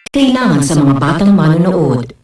Kailangan sa mga batang manonood.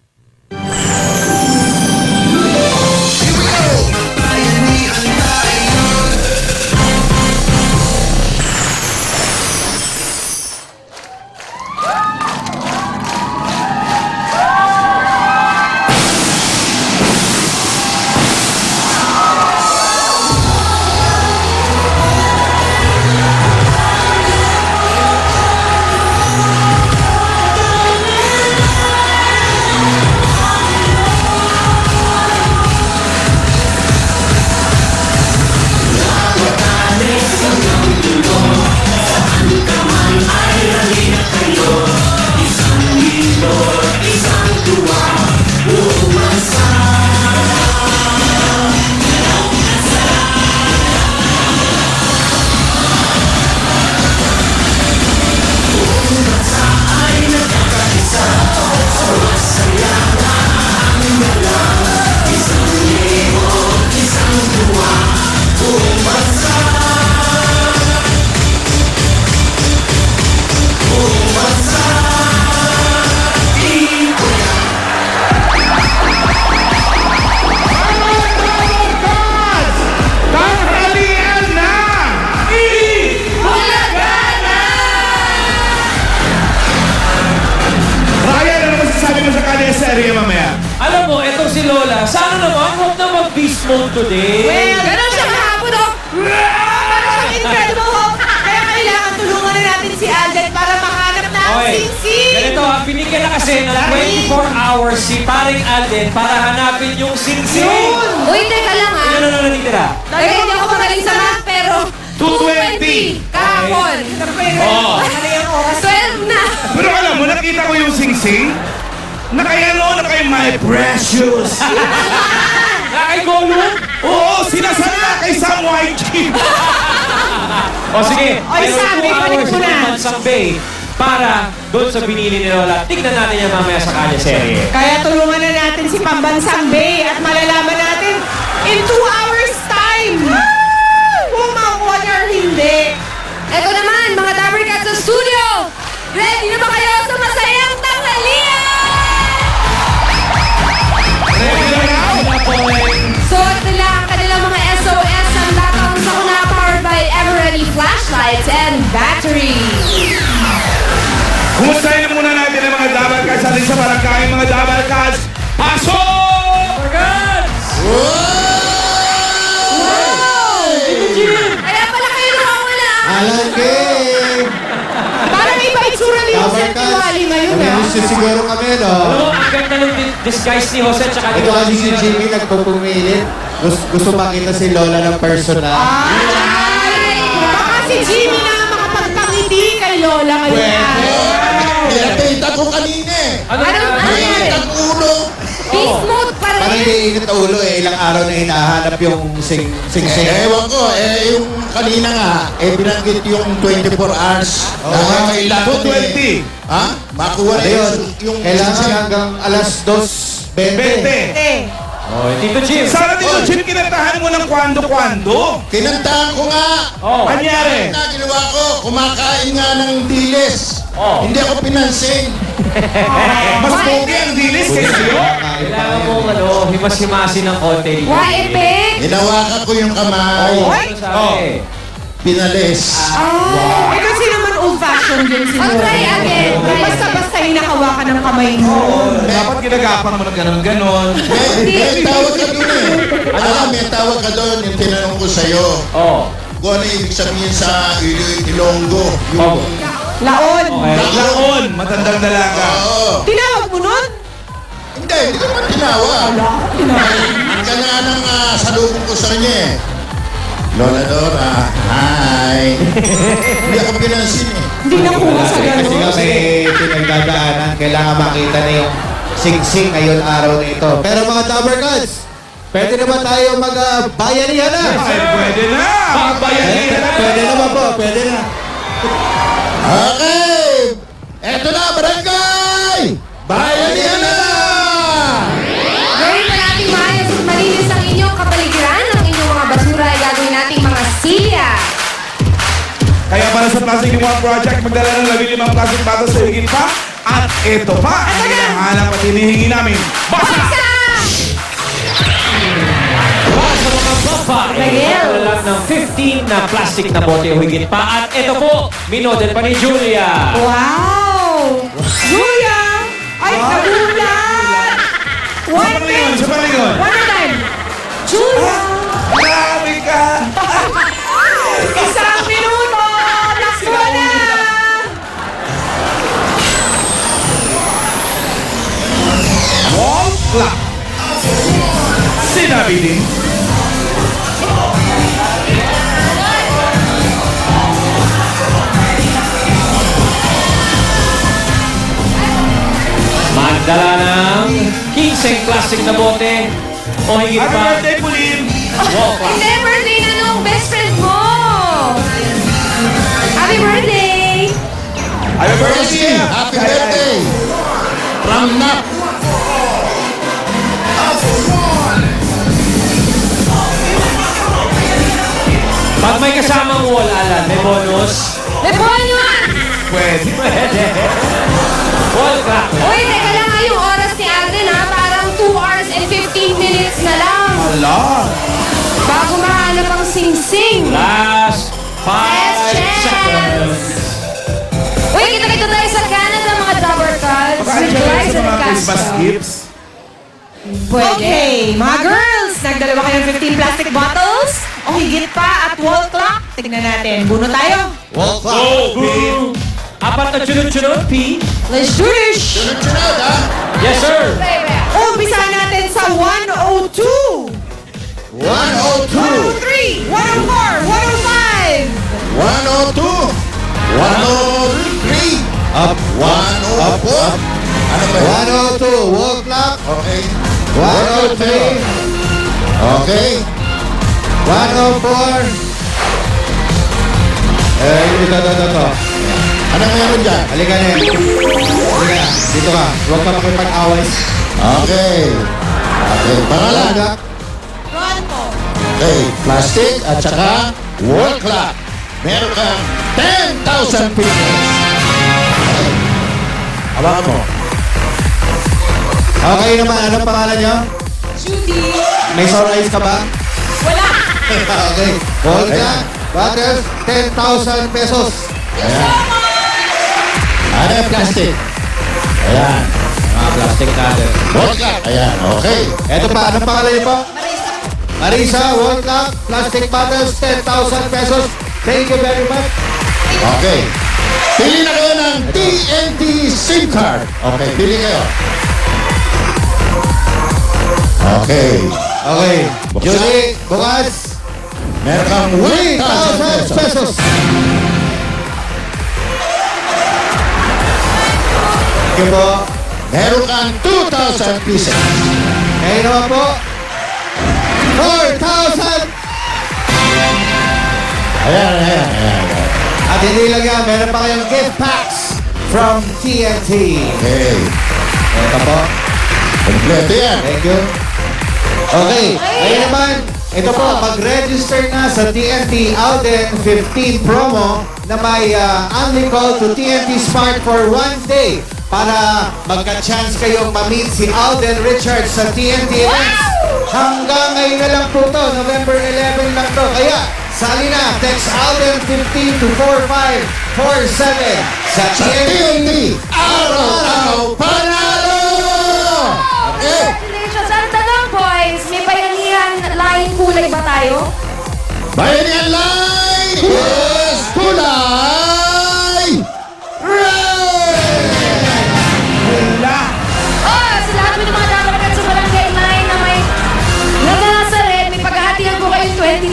Alam mo, etong si Lola, sana naman huwag na mag-beast mode today. Well, ganun siya kahapon, oh. Para siyang Incredible Hulk. Kaya kailangan tulungan na natin si Alden para mahanap na ang Sing-Sing. Ganito, binigyan na kasi ng 24 hours si paring Alden para hanapin yung Sing-Sing. Uy, teka lang, ah. Ilan na natitira? Teka, hindi ako magaling sa math, pero 220. Kahapon. Oh. 12 na. Pero alam mo, nakita ko yung Sing-Sing. Nakay my precious. Nakay-golo? Oo, sinasala kay Sam YG. O sige, Oy, Sam, ibalik mo na. Mansang Bay para doon sa binili ni Lola. Tignan natin yan mamaya sa kanya serye. Kaya tulungan na natin si Pambansang Bay at malalaman natin in 2 hours time kung makuha niya or hindi. Eto naman, mga Dabber Cats sa studio! Ready na ba kayo sa masayang tanghalian? Suot nila ang kanilang mga SOS ang datang sa kuna powered by Everready flashlights and battery. Kumustahin na muna natin ang mga Dabber Cats atin sa barangay, mga Dabber Cats. Pasok! Kaya pala kayo nakawala. Alan Gay! Parang iba itsura ni Jose Tiwali ngayon, ah. Siguro kami, no? Alam mo, ang ganda ng disguise ni Jose tsaka ni Ito kasi si Jimmy nagpupumilit. Gusto makita si Lola ng personal. Ay! Baka si Jimmy na makapagpangiti kay Lola ngayon. Pinapita ko kanina eh. Ano nangyari? Ang ulo. Beast mode pa Parang rin. naiinit ang ulo eh. Ilang araw na hinahanap yung sing-sing. Ewan ko, yung kanina nga, binanggit yung 24 hours. Kailangan 220. Ha? Makuha na Ayun, yung kailangan hanggang alas 2:20. 20. Oh, Tito Jim. Sana dito, Jim, kinantahan mo ng kwando-kwando. Kinantahan ko nga. Oh. Anyari? Na ginawa ko, kumakain nga ng diles. Oh. Hindi ako pinansin. Mas pogi ang dilis kay sa'yo. Kailangan mo himas-himasin ng konti. Why, Epic? Hinawakan ko yung kamay. Ano sabi? Pinales. Eh kasi naman old-fashioned din si Oh, Lola. try again. Try Basta-basta hinakawakan ng kamay mo. Dapat ginagapang mo ng ganon-ganon. May tawag ka doon eh. May tawag ka doon. Yung tinanong ko sa'yo. Oh. Kung ano ibig sabihin sa Ilonggo. Oh. Laon. Okay. Laon, matandang dalaga. Oo. Tinawag mo nun? Hindi ko naman tinawag. Kanya nang salubong ko sa kanya eh. Lola Dora, hi. Hindi ako pinansin eh. Hindi nakuha sa Kasi gano'n. nga may pinagdadaanan. Kailangan makita na yung sing-sing ngayon araw na ito. Pero mga Dabber Cats, pwede naman tayo mag-bayanihan na. Ay, pwede na. Magbayanihan na. Pwede naman po, pwede na. Okay! Eto na, barangay! Bayanihan na! Gawin pa natin maayos at malinis ang inyong kapaligiran. Ang inyong mga basura ay gagawin nating mga silya. Kaya para sa Plastic One Project. Magdala ng 15 plastic bottles sa higit pa. At ito pa ang hinahanap at hinihingi namin. Basa! Sa mga baba, lang ng 15 na plastic na bote o higit pa. At ito po, minodel pa ni Julia. Wow! Julia! Ay, nagulat! One minute! Sa palingon! One more time! Julia! Grabe ka! Isang minuto! Takbo na! Wall clock. Sinabi din. Magdala ng 15 plastic na bote o higit Happy pa. birthday, Pulin! Walk up. Hindi, birthday na nung best friend mo! Happy birthday! Happy birthday! Happy birthday! From Nap. Pag may kasamang wall, Alan, may bonus. Demonyo! Pwede. Wall clock. Uy, teka lang nga yung oras ni Alden ha. Parang 2 hours and 15 minutes na lang. Ala! Bago mahanap ang sing-sing. Last 5 Last chance. seconds. Uy, kita-kita tayo sa Canada, mga Dabber Cards. Baka With i-share Liza sa mga Christmas Castro. gifts. Okay, mga girls, nagdalawa kayo ng 15 plastic bottles o higit pa at wall clock. Tignan natin. Buno tayo. Wall clock. Boom! Apat na chunod-chunod, P. Let's do this! Sunod-sunod, ha? Yes, sir. Baby. Umpisa natin sa 102, 102, 103, 104, 105. 102, 103, Up. 104. Ano ba yan? 102. Wall clock. Okay. 103. Okay. 104. Ito. Ano meron dyan? Halika na. Halika na. Dito ka. Huwag ka makipag-away. Okay. Okay. Pangalan. Okay. Plastic at saka wall clock. Meron kang 10,000 pesos. Okay. Hawakan mo. Okay naman. Anong pangalan niyo? Judy. May surprise ka ba? Wala. Okay. Wall clock. Bottles. 10,000 pesos. Ayan. Ano yung plastic? Ayan. Mga plastic natin. Wall clock. Ayan. Okay. Ito pa. Anong pangalan niyo po? Marisa. Wall clock. Plastic bottles. 10,000 pesos. Thank you very much. Okay. Pili na kayo ng TNT SIM card. Okay, pili kayo. Okay. Okay. Buksan. Julie, bukas. Meron kang 1,000 3,000 pesos. pesos. Thank you po. Meron kang 2,000 pieces. Ngayon naman po. 4,000. Ayan. At hindi lang yan, meron pa kayong gift packs from TNT. Okay. Ito po. Kompleto yan. Thank you. Okay. Ngayon naman, ito po, mag-register na sa TNT Alden 15 promo na may only call to TNT Smart for 1 day para magka-chance kayong ma-meet si Alden Richards sa TNT events. Hanggang ngayon na lang po to, November 11 lang to. Kaya, sali na, text Alden 15 to 4547 sa Sa TNT. TNT, araw-araw panalo! Okay. Congratulations. Ang tanong, boys, may bayanihan laing kulay ba tayo? Bayanihan line is kulay red! Oh, sa lahat ng mga dapat sa barangay line na may nasa red, may paghahatian ko kayong 20,000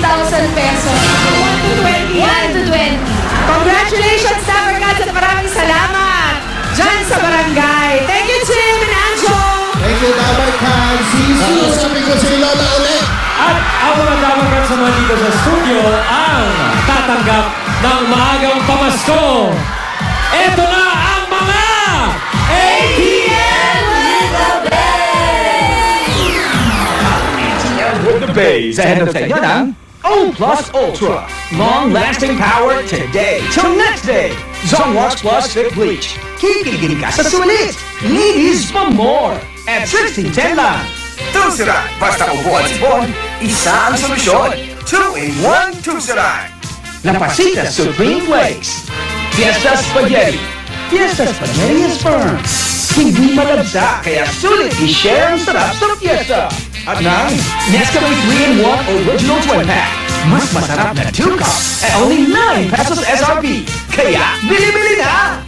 pesos. 1 to 20 yan. 1 to 20. Congratulations, Dabber Cats, at maraming salamat dyan sa barangay. Thank you, Jim and Anjo. Thank you, Dabber Cats. See you soon. Sabi ko si Lola ulit. At ang mga dapat sa mga dito sa studio ang tatanggap ng maagang pamasko. Ito na ang mga ATM With the Bay. Sa henod sa inyo ng O Plus Ultra. long-lasting power today. Till next day, Zongwash Plus Fit Bleach. Kikigil ka sa sulit. Ladies for more. At 1610 lang. Tusiran, basta ubo at sipon, isa ang solusyon. 2-in-1 Tusiran. La Pasita Supreme Flakes. Fiesta Spaghetti. Fiesta Spaghetti is firm. Hindi malabsa, kaya sulit i-share ang sarap sa fiesta. At ng Nescafe 3-in-1 Original Twin Pack. Mas masarap na 2 cups at only 9 pesos SRP. Kaya, bili-bili na!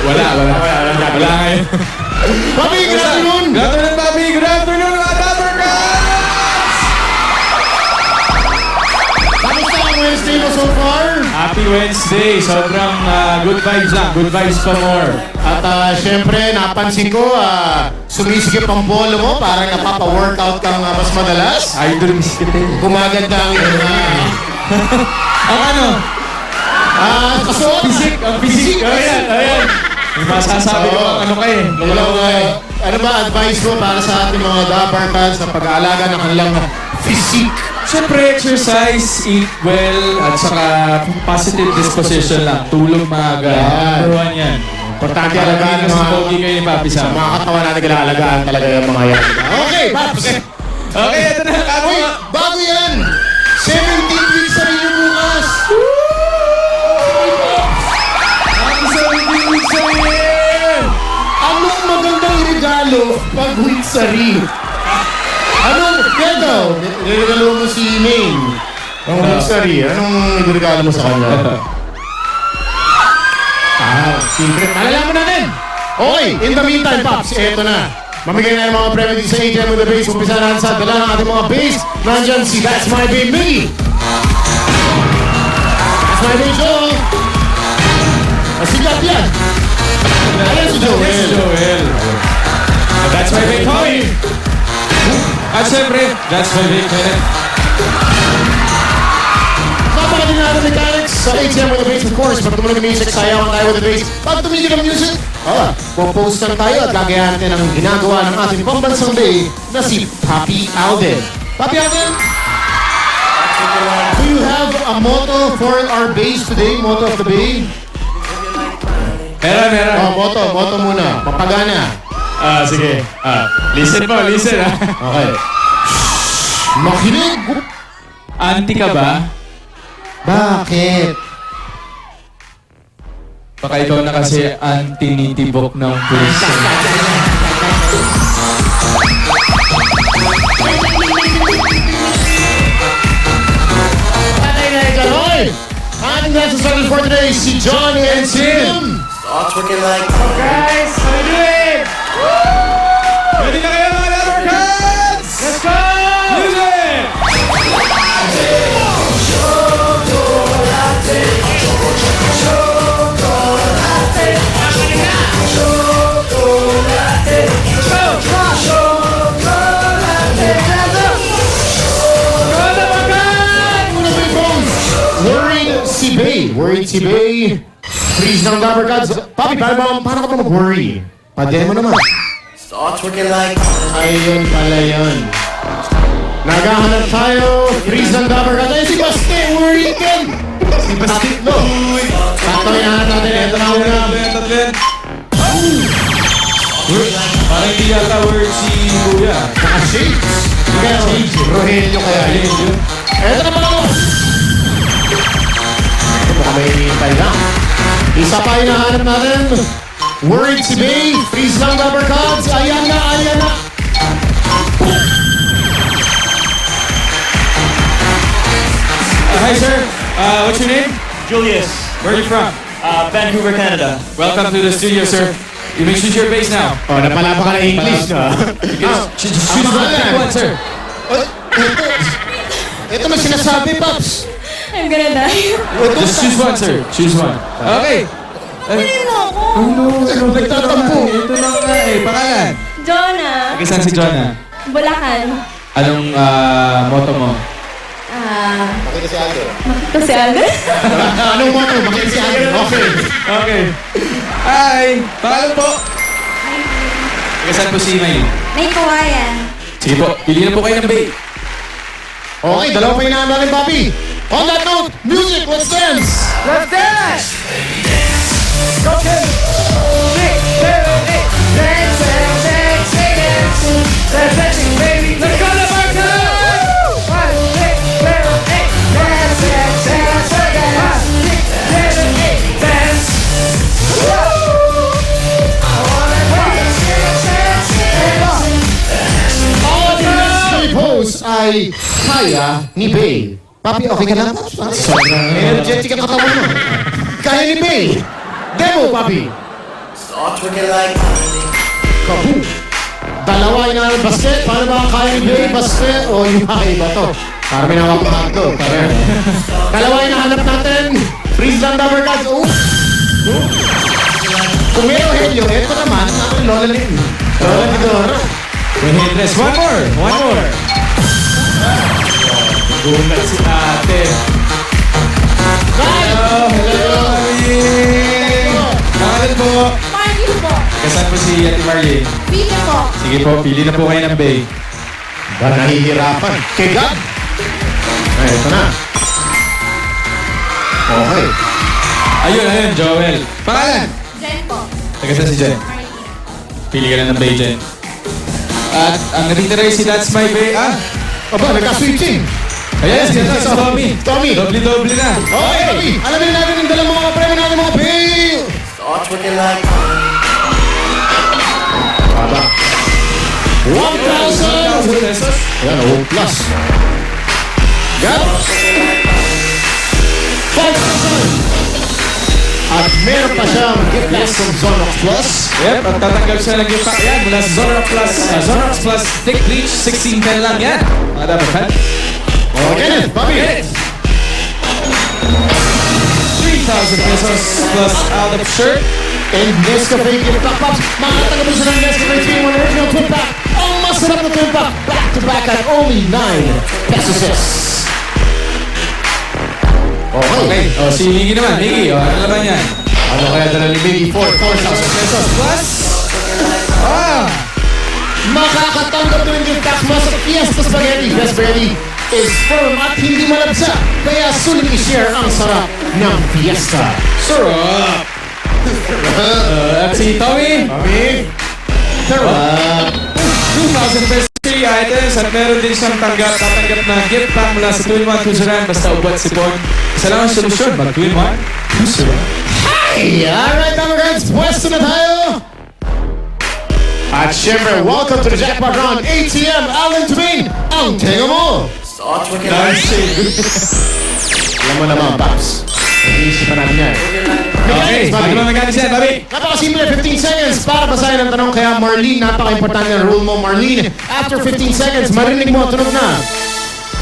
Wala ngayon. Papi, good afternoon! Good afternoon, Papi! Good afternoon, mga Dappercats! Kamusta ang Wednesday mo so far? Happy Wednesday! Sobrang good vibes lang. Good vibes pa more. At syempre, napansin ko, sumisikip ang bolo mo, parang napapa-workout kang mas madalas. Idol miss kita eh. Gumaganda ang Ang ano? kasuot. Ang fisik. Ayan. May masasabi ko ang ano kayo eh. Hello, ano ba advice mo para sa ating mga Dappercats sa pag-aalaga ng kanilang physique? Siyempre, exercise, eat well, at saka positive disposition lang. Tulog maaga. Number one yan. Importante alagaan ng mga pogi kayo ni Papi Sam. mga katawan natin kailangan talaga yung mga yan. Okay, Paps! Okay, ito na. Uy, bago yan! 17 weeks sa rin bukas! Anong magandang regalo pag weeksary? Anong, kaya niregalo mo si Maine? Ang weeksary, anong niregalo mo sa kanya? Secret. Malalaman natin! Okay, in the meantime, Pops, eto na. Mamigay na yung mga premyo dito sa ATM with the Base. Umpisa na sa dala ng ating mga base. Nandyan si That's My Baby! That's My Baby Joel! Sikat yan! Ayan si Joel! That's my big Tommy! At syempre, that's my big Kenneth. Napakadinara mechanics sa ATM with the Base, of course. Pag tumunog ang music, sayawan tayo with the Base. Pag tumigil ang music, popost lang tayo at gagayahan natin ang ginagawa ng ating pambansang bay na si Papi Alden. Papi Alden? Do you have a motto for our base today? Motto of the bay? Meron. Motto muna. Papagana. Sige. Listen po. Okay. Makinig! Anti ka ba? Bakit? Baka ikaw na kasi ang tinitibok ng puso. Okay. Ating necessary for today, si John and Jim. Starts working like Guys, how you doing? Ready na kayo mga Leatherheads? Let's go! Music! Worried si Bay. Freeze ng Dabber Gods. Papi, paano ka ba mag-worry? Pa-demo naman. starts working like Ayun pala yun. Naghahanap tayo. Freeze ng Dabber Gods. Ay, si Baste, worried din. Si Baste, no. Sakto hinahanap natin. Ito na una. Parang hindi yata word si Kuya. Naka-shades. Naka-shades. Rogelio kaya yun. Ito na pala mo. Baka may hintay lang. Isa pa hinahanap natin. Worried si Bay. Freeze lang Dabber Gods. Ayan na, ayan na. Hi, sir. What's your name? Julius, Where are you from? Vancouver, Canada. Welcome to the studio, sir. You may choose your base now. Oh, napala pa ka na English, no? Choose one, pick one, sir. Ito may sinasabi, Pops. I'm gonna die. Just choose one, sir. Choose one. Okay. Pinin mo ako. Nagtatampo. Ito lang nga eh. Pangalan? Jonah. Saan si Jonah? Bulacan. Anong motto mo? Makita si Aldo. Kasi Alden? Anong motto? Makita si Aldo. Okay. Okay. Hi! Pangalan po? Saan po si May? May kawayan. Sige po, pili na po kayo ng bait. Okay, dalawa pa hinahanap natin, Papi. On that note, music, let's dance! Let's dance! Let's go, Labarca! All the next pose ay kaya ni Bay. Papi, okay ka lang? Sobrang energetic ang katawan mo. Kaya ni Bay. Demo, Papi. starts working like Kaboom! Dalawa yung basket. Paano ba ang kaya ni Bay? Basket o yung iba to? Para may nawakahan to. Dalawa yung nahanap natin. Freeze lang Dabber Gods. Oh! Kung may Rogelio, ito naman, ang Lola Lynn. Lola Lidor. With headrest. One more! One more! Gulat si ate. Hello! Hello! Pangalan po? Margie po. Kasaan po si Ate Marlene? Pili po. Sige po, pili na po kayo ng bay. Ba nahihirapan? Kay God? Ay, ito na. Okay. Ayun, Joel. Pangalan? Jen po. Taga saan si Jen? Pili ka na ng bay, Jen. At ang natitira si That's My Bay. Aba, nagka-switching. Ayan, si Tommy. Tommy. Doble-doble na. Okay, Tommy. Alamin natin yung dalang mga premyo natin mga Bay. starts working like Aba. 1,000 pesos. Ayan, oh, plus. Got 5,000. At meron pa siyang gift pack from Zonox Plus. Yep, at tatanggap siya ng gift pack yan mula sa Zonox Plus. Zonox Plus Thick Bleach, 16 lang yan. Mga dapat ha? Oh, Kenneth, Bobby. 3,000 pesos plus out of shirt. And Nescafe gift pack, Pops. Makakatagap mo siya ng Nescafe 3-in-1 original twin pack. Ang masarap na twin pack. Back to back at only 9 pesos. Okay. O, si Miggy naman. Miggy, ano naman yan? Ano kaya dala ni Miggy? 4,000 pesos plus. Makakatanggap din yung tax mo sa Fiesta Spaghetti. Fiesta Spaghetti is firm at hindi malabsa. Kaya sulit i-share ang sarap ng Fiesta. Sarap! At si Tommy? Tommy? Sarap! 2,000 pesos free items at meron din siyang tatanggap na gift pack mula sa 2-in-1 Tusuran basta ubat sipon. Isa lang ang solusyon, mag 2-in-1 Tusuran. Hey! Alright, Dabber Gods, pwesto na tayo! At syempre, welcome to the Jackpot Round ATM, Alan Tumain, ang tenga mo! starts working like Alam mo naman, Paps. Nag-iisipan natin yan. Okay, ano ba mechanics yan, Bobby? Napakasimple, 15 seconds para basahin ang tanong. Kaya Marlene, napaka-importante ng rule mo. Marlene, after 15 seconds, marinig mo, tunog na.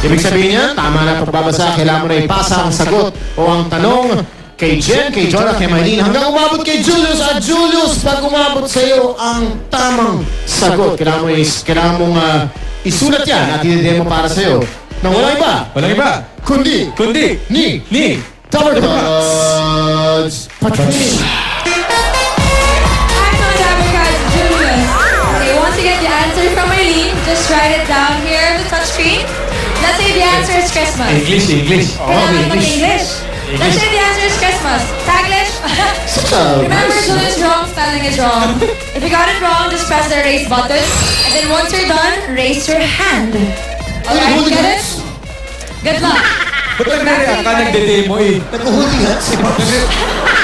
Ibig sabihin niya, tama na pagbabasa, kailangan mo na ipasa ang sagot o ang tanong kay Jen, kay Jonah, kay Marlene, hanggang umabot kay Julius. At Julius, pag umabot sa iyo ang tamang sagot, kailangan mong isulat yan at i-demo para sa iyo. Nang walang iba. Walang iba. Kundi. Ni. Tower Cards. Patrick. I'm not Abacards Julius. Okay, once you get the answer from Eileen, just write it down here on the touchscreen. Let's say the answer is Christmas. English. Kailangan mag-English. Let's say the answer is Christmas. Taglish. Remember, Julius wrong, spelling is wrong. If you got it wrong, just press the erase button. And then once you're done, raise your hand. Alright, get it? Good luck. Ba't nag-react ka? Nagde-demo eh. Nag-uhuli nga.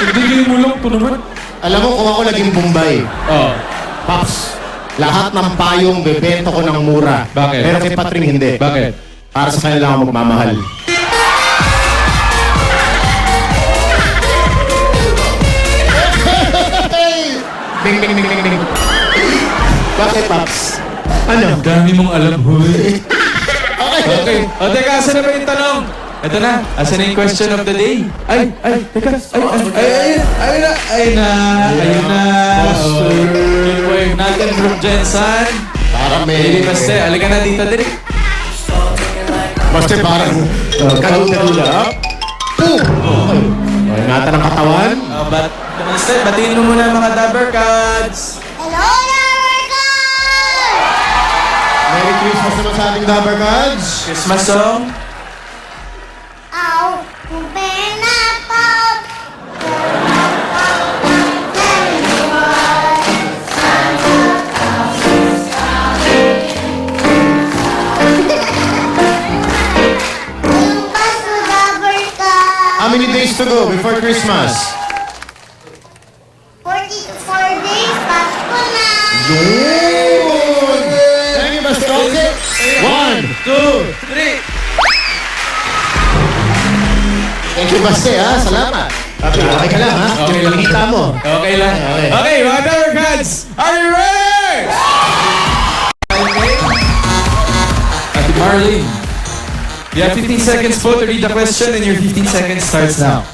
Nagde-demo mo lang ito naman. Alam mo kung ako naging Bombay. Oh. Paps, lahat ng payong bebento ko ng mura. Bakit? Pero kay Patring hindi. Bakit? Para sa kanila ako magmamahal. Ding. Bakit, Paps? Ano? Ang dami mong alam, huy. Okay. O, teka, asan na ba yung tanong? Ito na. Asan na yung question of the day? Teka. Ayun na. Yung wave natin from Jensen. Para Hindi, Baste. Halika na dito, Diri. Basta parang kalula. Boom! Ay, nata ng katawan. Baste, batiin mo muna mga Dabber Cards. Hello, Merry Christmas naman sa ating Dabber Cards. Christmas song. How many days to go before Christmas? 44 days, Pasko na! Yun! Thank you, Basta. Okay. 1, 2, 3. Thank you, Basta, ha? Salamat. Okay ka lang, ha? Okay lang. Kita mo. Okay lang. Okay, mga Dabber Cards, are you ready? Ate Marlene, you have 15 seconds po to read the question and your 15 seconds starts now.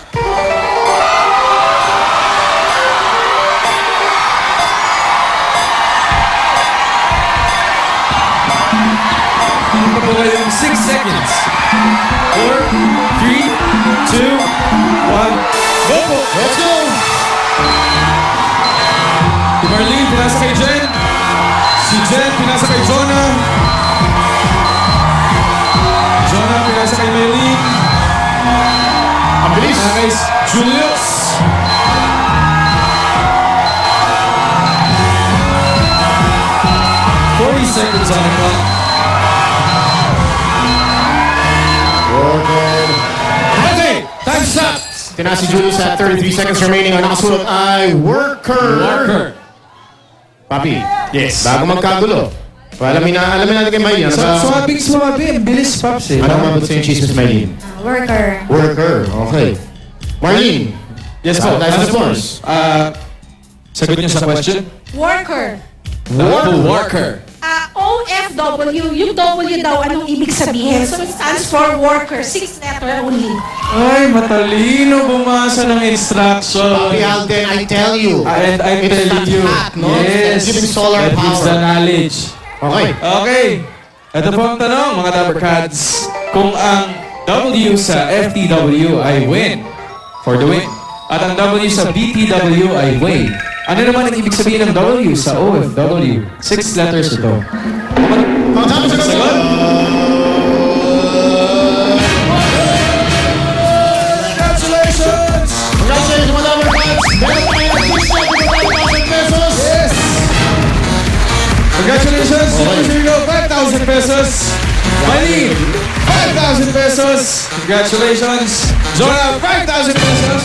Ito po kayong 6 seconds. 4, 3, 2, 1, go po! Let's go! Si Marlene, pinasa kay Jen. Si Jen, pinasa kay Jonah. Jonah, pinasa kay Marlene. Ang bilis. Pinasa kay Julius. Seconds on the clock. Okay, time's up. Tinaas si Julius at 33 seconds remaining. Ang nakasulat ay worker. Papi. Yes. Bago magkagulo. Alamin natin kay Maylin. Swabing. Bilis, Pops eh. Ano mabot sa yung chismis, Maylin? Worker. Okay. Marlene. Yes po. Ano scores? Sagot niyo sa question? Worker. Worker. OFW, yung W daw, anong ibig sabihin? So it stands for worker, 6 letter only. Ay, matalino bumasa ng instruction. Papi Alden, I tell you. And I'm It's telling not you. hot, no? Yes. It's giving solar That gives the power. knowledge. Okay. Ito po ang tanong, mga Dabber Cards. Kung ang W sa FTW ay win, for the win, at ang W sa BTW ay win, ano naman ang ibig sabihin ng W sa OFW? 6 letters ito. Pagkatapos sa sagot. Congratulations! Congratulations, mga Dabber Cards. Meron pa kayo ng gift set of 5,000 pesos. Yes! Congratulations! Here you go, 5,000 pesos! Marlene, 5,000 pesos! Congratulations! Jonah, 5,000 pesos!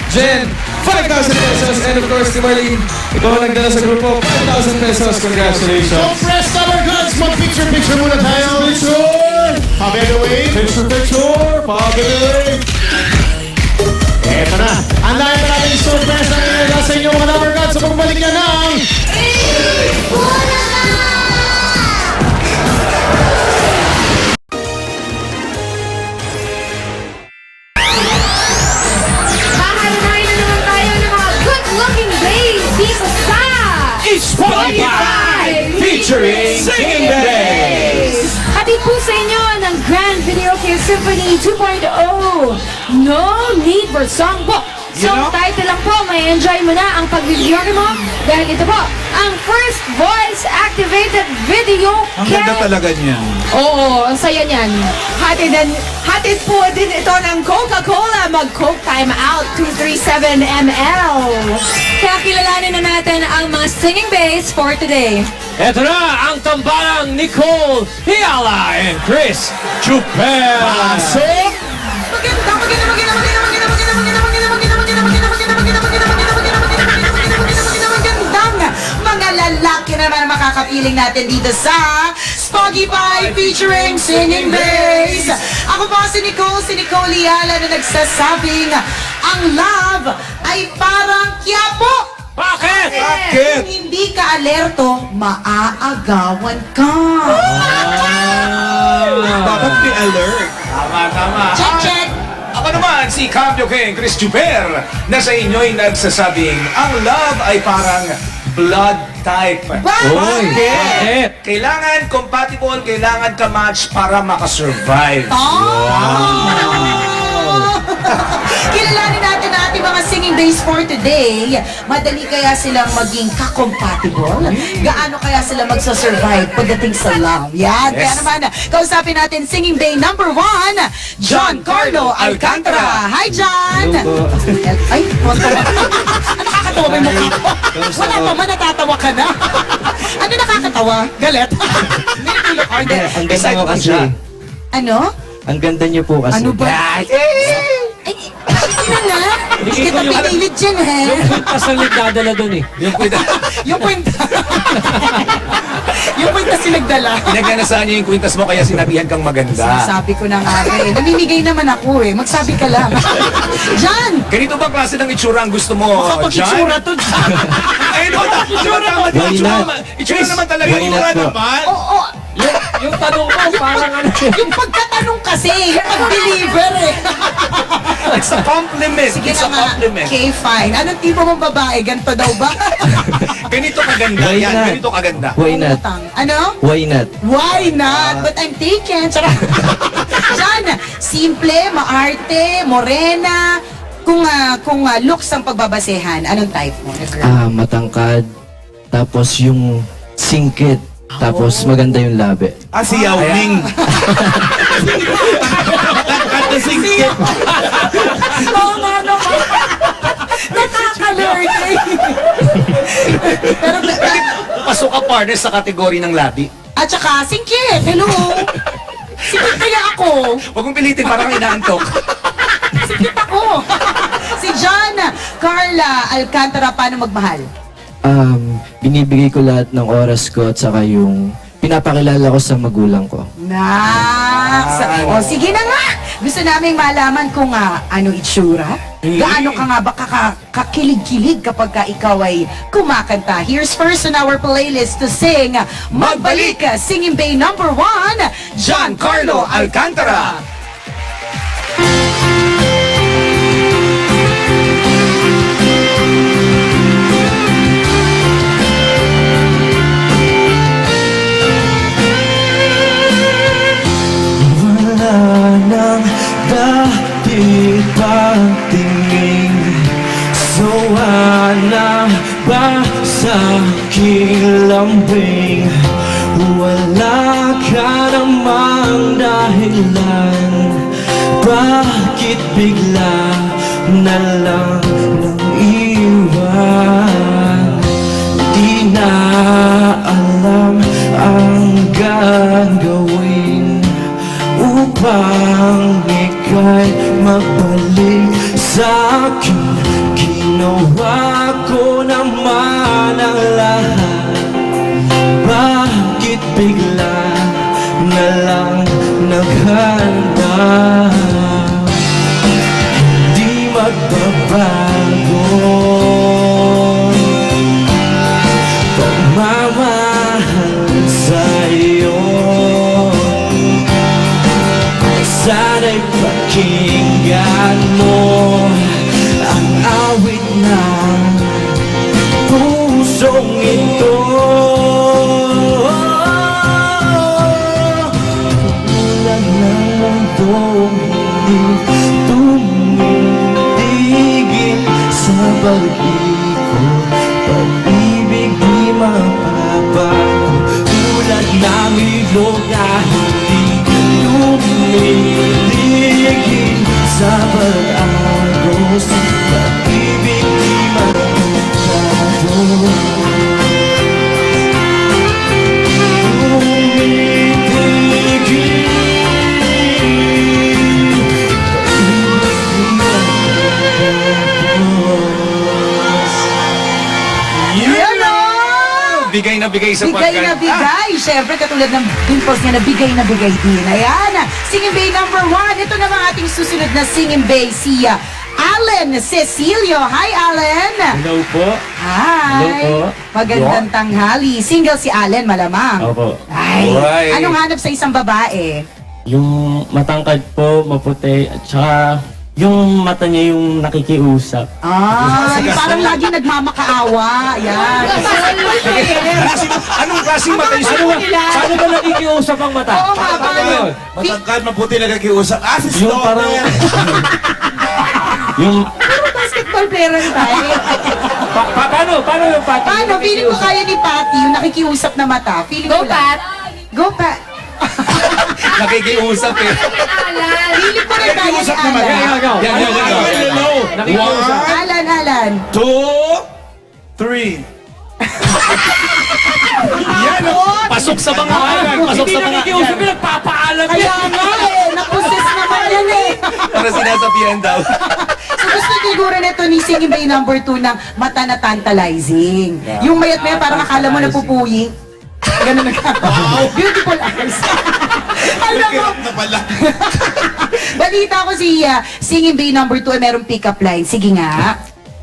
Jen, 5,000 pesos! And of course, si Marlene, ikaw ang nagdala sa grupo, 5,000 pesos! Congratulations! So, press Dabber Cards. Mag-picture muna tayo. Picture! Pabebe away. Picture! Pabebe! Eto na. Andayan na natin yung surprise na inilagay sa inyo mga number gods sa pagbalik niya ng... Hahanapin na naman tayo ng mga good-looking babes dito sa Spotify featuring Singing Bass. Hatid po sa inyo ng Grand Video Kid Symphony 2.0. No need for songbook. So, title lang po, may enjoy mo na ang pag-video mo dahil ito po, ang first voice-activated video Ang ganda talaga niya. Oo, ang saya niyan. Hatid po din ito ng Coca-Cola. Mag-Coke Time Out 237 ml. Kaya kilalanin na natin ang mga singing bass for today. Ito na ang tambalang Nicole Hiala and Chris Chupel. Mga lalaki naman ang makakapiling natin dito sa Spotify featuring Singing Bass. Ako po si Nicole Liala na nagsasabing ang love ay parang kiyapo. Bakit? Kung hindi ka alerto, maaagawan ka. Dapat be alert. Tama. Check, check. Ako naman, si Cambio King Chris Juper, na sa inyo'y nagsasabing, ang love ay parang blood type. Bakit? Kailangan compatible, kailangan ka-match para makasurvive. Kilalanin natin ang ating mga singing bass for today. Madali kaya silang maging ka-compatible? Gaano kaya sila magsasurvive pagdating sa love? Yan. Kaya naman, kausapin natin singing bay number 1, John Carlo Alcantara. Hi, John! Ay, nakakatawa ba yung mukha ko? Wala pa man, natatawa ka na. Ano nakakatawa? Galit? Ang ganda mo kasi. Ano? Ang ganda niyo po kasi. Ano ba? Ay, sige na nga. Hindi kita pinilit dyan, he. Kwintas ang nagdadala doon eh. Yung kwenta. Yung kwintas yung nagdala. Pinaganasahan niya yung kwintas mo kaya sinabihan kang maganda. Sabi ko na nga eh. Namimigay naman ako eh. Magsabi ka lang. John! Ganito bang klase ng itsura ang gusto mo, John? Itsura to, John. Ay, no, itsura naman. Why not? Itsura naman talaga. Why not po? Oo. Yung tanong mo, parang ano. Yung pagkatanong kasi, yung pag-deliver eh. It's a compliment. Sige It's na a nga. compliment. Okay, fine. Anong tipo mong babae? Ganito daw ba? Ganito kaganda. Why Yan, not? ganito kaganda. Why not? Ano? Why not? Why not? But I'm taken. Charot. John, simple, maarte, morena. Kung looks ang pagbabasehan, anong type mo? Matangkad. Tapos yung singkit. Tapos maganda yung labi. Si Yao Ming. Oo nga naman. Nakaka-learning. Pero, Pasok ka, partner, sa kategory ng labi. at saka, singkit. Hello. Singkit kaya ako. Huwag mong pilitin, parang inaantok. Singkit ako. Si John Carla Alcantara, paano magmahal? Binibigay ko lahat ng oras ko at saka yung pinapakilala ko sa magulang ko. Naks! O sige na nga! Gusto namin malaman kung ano itsura. Gaano ka nga ba kakilig-kilig kapag ka ikaw ay kumakanta. Here's first on our playlist to sing Magbalik! Singing Bay number 1, John Carlo Alcantara. Nang dati pagtingin Sawana ba sa aking lambing Wala ka namang dahilan Bakit bigla na lang nang iwan Di na alam ang gagawin upang ika'y magbalik sa'kin Ginawa ko naman ang lahat Bakit bigla na lang naghanda Hindi pagbabago, pagmamahal sa'yo. Sana'y pakinggan mo ang awit ng pusong ito. Tulad ng mundong hindi tumitigil sa pag-ikot, pag-ibig di mapapago. Tulad ng ilog na hindi tumitigil sa pag-agos, pag-ibig di mapapago. Bigay na bigay sa Bigay na bigay. Siyempre, katulad ng dimples niya na bigay din. Ayan. Singing Bay number 1. Ito naman ating susunod na Singing Bay, si Allen Cecilio. Hi, Allen. Hello po. Hi. Hello po. Magandang tanghali. Single si Allen, malamang. Opo. Ay. Alright. Anong hanap sa isang babae? Yung matangkad po, maputi, at saka yung mata niya yung nakikiusap. Yung parang lagi nagmamakaawa. Yan. Anong klaseng mata yung Paano ba nakikiusap ang mata? Oo nga, paano? Matangkad, maputi nagkikiusap. Si Yung parang... yung... Puro basketball player ang tayo. Paano yung pati? Paano? Feeling ko kaya ni Patty, yung nakikiusap na mata. Feeling Go, ko lang. Pat! Go, Pat! nakikiusap eh? Feeling ko rin kaya ni Nakikiusap naman. Alan. Yan. 1, Alan. 2, 3. Yan! Pasok sa mga pasok sa mga Nagpapaalam Kaya nga napuses naman yan para sinasabihan daw. So gusto siguro nito ni Singing Bay number 2 ng mata na tantalizing. Yung mayat maya parang akala mo napupuyi. Ganun na ka. Beautiful eyes. Alam mo, na pala. balita ko si Singing Bay number 2 ay merong pick-up line. Sige nga.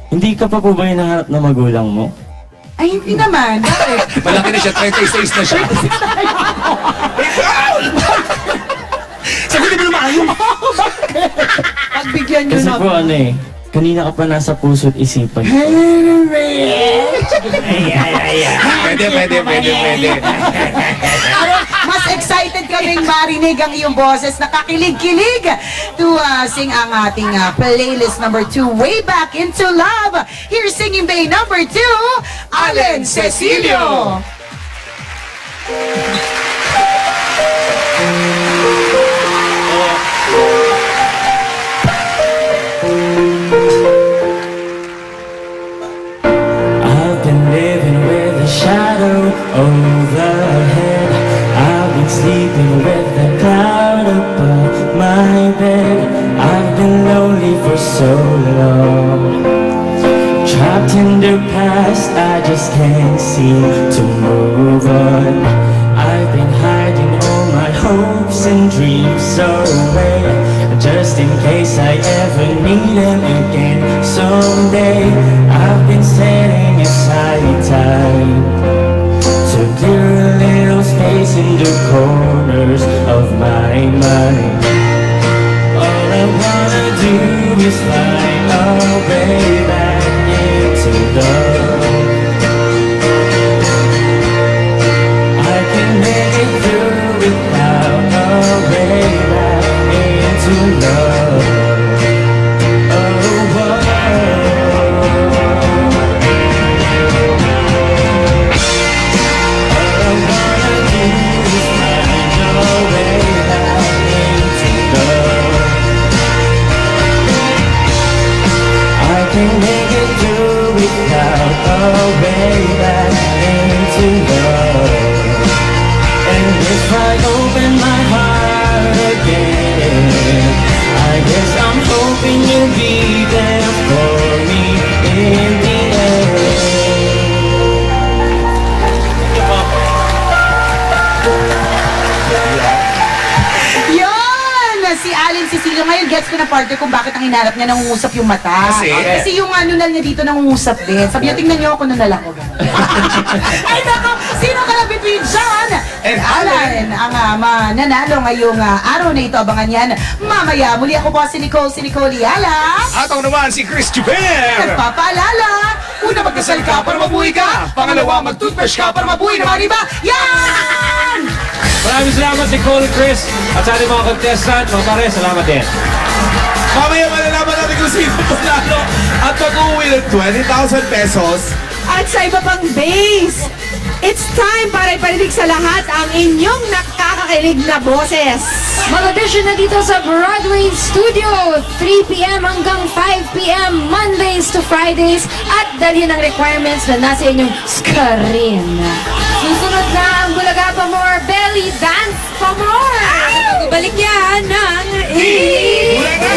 Hindi ka pa po ba hinahanap na magulang mo? Ay, hindi naman. Bakit? Malaki na siya, 36 na siya. Sagutin mo naman ayaw. Pagbigyan nyo Kasi na. po kanina ka pa nasa puso't isipan ko. Pwede. Mas excited kaming marinig ang iyong boses. Nakakilig-kilig to sing ang ating playlist number 2, Way Back Into Love. Here's Singing Bay number 2, Allen Cecilio. I've been living with a shadow overhead. I've been sleeping with a cloud above my bed. I've been lonely for so long, trapped in the past, I just can't seem to move on. I've been hiding all my hopes and dreams away, just in case I ever need them again someday. I've been setting aside time to clear a little space in the corners of my mind. All I wanna do is find a way back into love. I can make it through without a way back into love. Oh, oh. All I wanna do is find a way back into love. I can make it through without a way back into love. And if I open my heart again, I guess I'm hoping you'll be there for me in the end. Yan! Si Allen Cecilio. Ngayon, gets ko na po partner kung bakit ang hinarap niya nangungusap yung mata. Kasi yung nunal niya dito nangungusap din. Sabi niya, tingnan niyo ako nunal ako. Ay nako, sino ka na between John and Alan ang mananalo ngayong araw na ito? Abangan yan mamaya. Muli ako po si Nicole Yala. At ako naman si Chris Juper. Nagpapaalala, una magdasal ka para mabuhay ka. Pangalawa, mag-toothbrush ka para mabuhay naman iba. Yan! Maraming salamat Nicole, Chris, at sa ating mga contestant. Mga pare, salamat din. Mamaya malalaman natin kung sino panalo at mag-uwi ng 20,000 pesos. At sa iba pang base, it's time para iparinig sa lahat ang inyong nakakakilig na boses. Mag-audition na dito sa Broadway Studio, 3 p.m. hanggang 5 p.m. Mondays to Fridays at dalhin ang requirements na nasa inyong screen. Susunod na ang Bulaga Pa More Belly Dance Pa More! Balik yan ng Bulaga!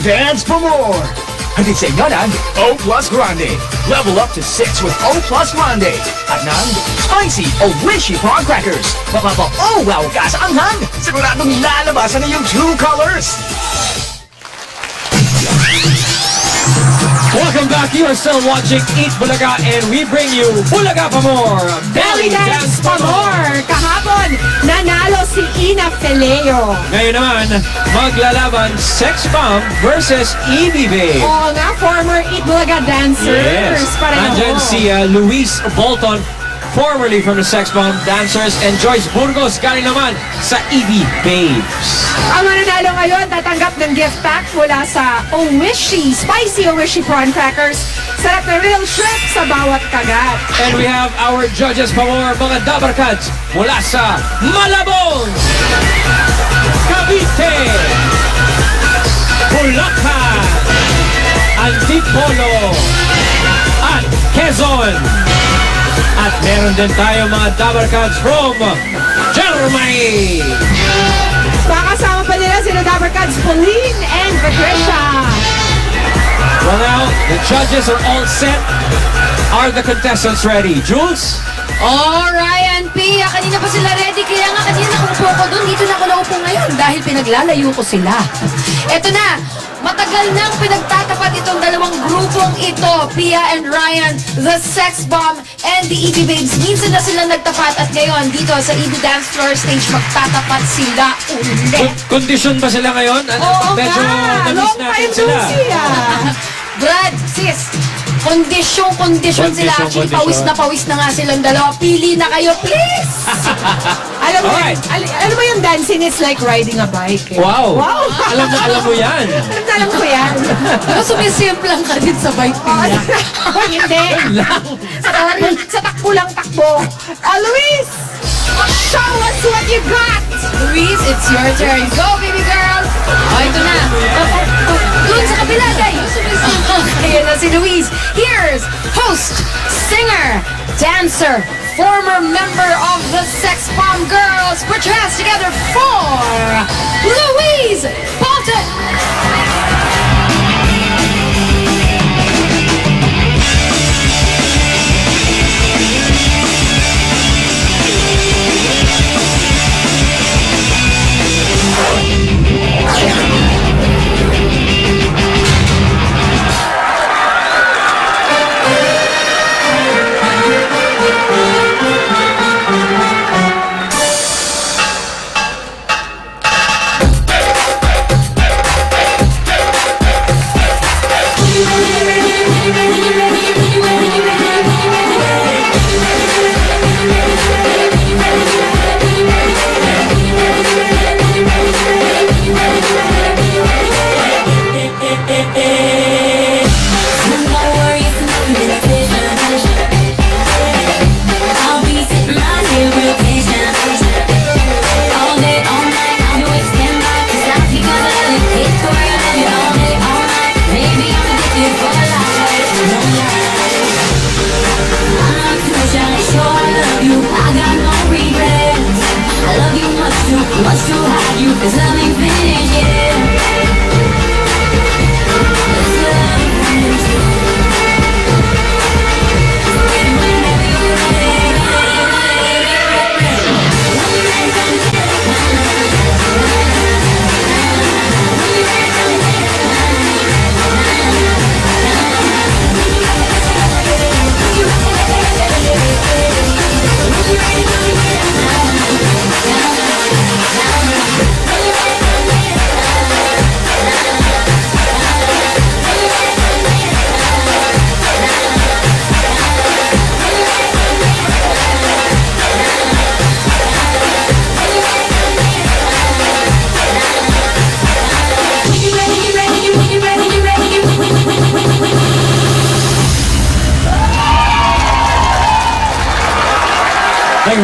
Dance for more! Hatid sa inyo ng O Plus Grande. Level up to 6 with O Plus Grande. At ng Spicy o Wishy Prawn Crackers. Mapapa-oh-wow ka sa anghang. Siguradong lalabasan na yung true colors. Welcome back. You are still watching Eat Bulaga, and we bring you Bulaga Pa More Belly Dance Pa More! Kahapon, nanalo si Ina Feleo. Ngayon naman, maglalaban Sex Bomb versus Evie Babe. Oo nga, former Eat Bulaga dancers. Pareho. Nandyan si Luis Bolton, formerly from the Sex Bomb Dancers, and Joyce Burgos galing naman sa Evie Babes. Ang mananalo ngayon, tatanggap ng gift pack mula sa Owishi, Spicy Owishi Prawn Crackers. Sarap na real shrimp sa bawat kagat. And we have our judges pa more, mga Dabarkads mula sa Malabon, Cavite, Bulacan, Antipolo, at Quezon. At meron din tayo mga Dabarkads from Germany. Makasama pa nila sila Dabarkads, Pauline and Patricia. Well now, the judges are all set. Are the contestants ready? Jules? Oh, Ryan P. Kanina pa sila ready. Kaya nga kanina nakaupo ko doon. Dito na ako naupo ngayon dahil pinaglalayo ko sila. Eto na. Matagal nang pinagtatapat itong dalawang grupong ito, Pia and Ryan, the Sex Bomb and the Evie Babes. Minsan na sila nagtapat at ngayon dito sa Evie Dance Floor stage magtatapat sila ulit. Condition ba sila ngayon? Oo Medyo nga, na-miss long natin time sila. no see Brad, sis, kondisyon sila. Actually, Kondisyon. pawis na nga silang dalawa. Pili na kayo, please! Alam mo, Alright. alam mo yung dancing is like riding a bike. Eh. Wow. Wow. Alam mo yan. Alam ko yan. Pero sumisimplang ka din sa bike niya. Hindi. Sa takbo lang takbo. Luis! Show us what you got! Luis, it's your turn. Go, baby girl! Oh, ito na. Doon sa kabila, guys. Ayan na si Luis. Here's host, singer, dancer, former member of the Sex Bomb Girls. Put your hands together for Louise Bolton! Much too hard, you cause I'm infinite, yeah.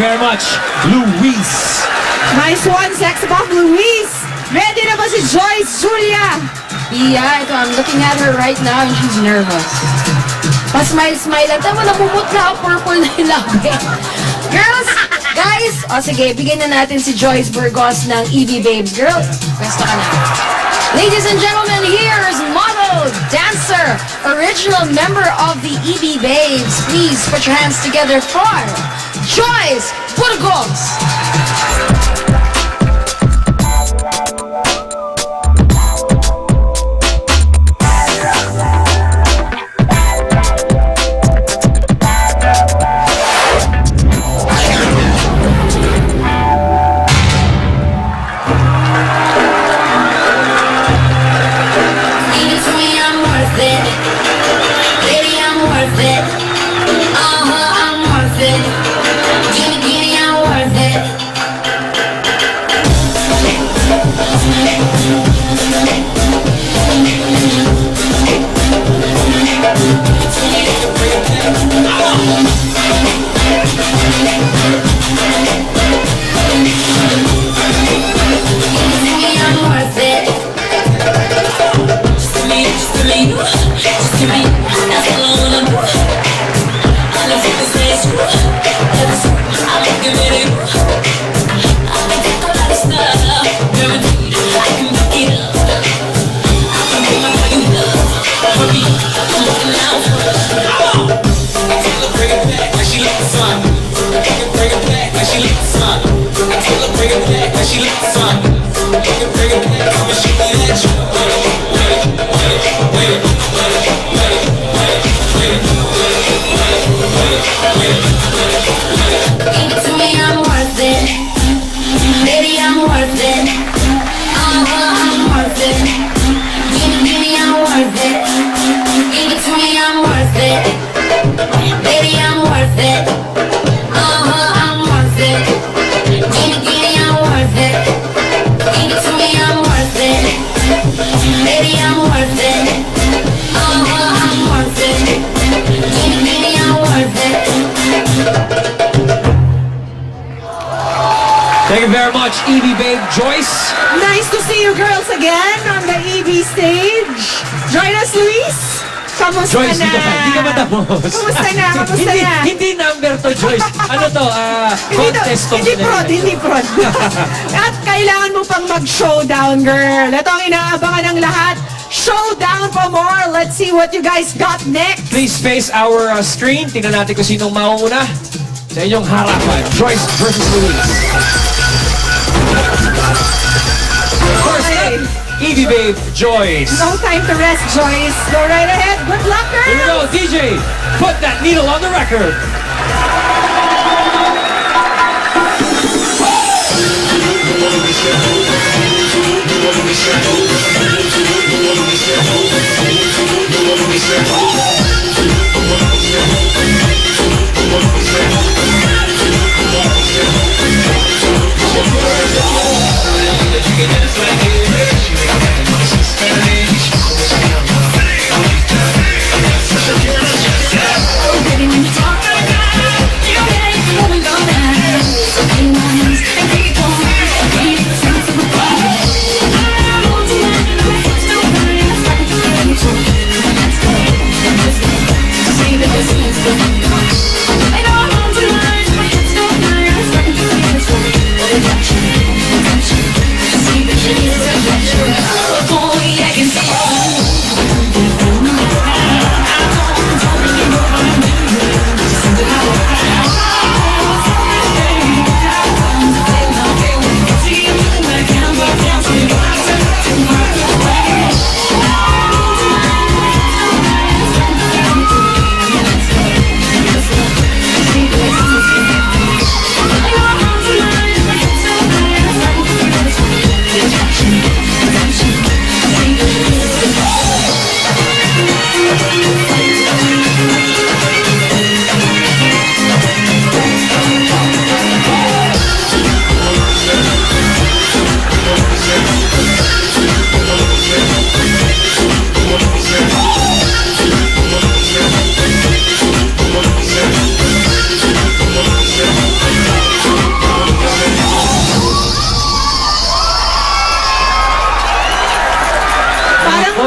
very much, Luis. Nice one, Sex Bomb Luis. Ready na ba si Joyce Julia? Yeah, ito, I'm looking at her right now and she's nervous. Pa-smile-smile lang. Tama, namumutla ang purple na yung labi. Girls, guys, sige, bigyan na natin si Joyce Burgos ng EB Babes. Girl, pwesto ka na. Ladies and gentlemen, here's model, dancer, original member of the EB Babes. Please put your hands together for Joyce Burgos. Thank you very much, EB Babe Joyce. Nice to see you girls again on the EB stage. Join us, Luis. Kamusta Joyce, na? hindi ka ba tapos? Kamusta na? Kamusta na? Hindi number to, Joyce. Ano to? Contest to. Hindi prod. At kailangan mo pang mag-showdown, girl. Ito ang inaabangan ng lahat. Showdown for more. Let's see what you guys got next. Please face our screen. Tingnan natin kung sinong mauna sa inyong harapan. Joyce versus Luis. First up, EB Babe Joyce. No time to rest, Joyce. Go right ahead. Good luck, girl. Here we go, DJ. Put that needle on the record.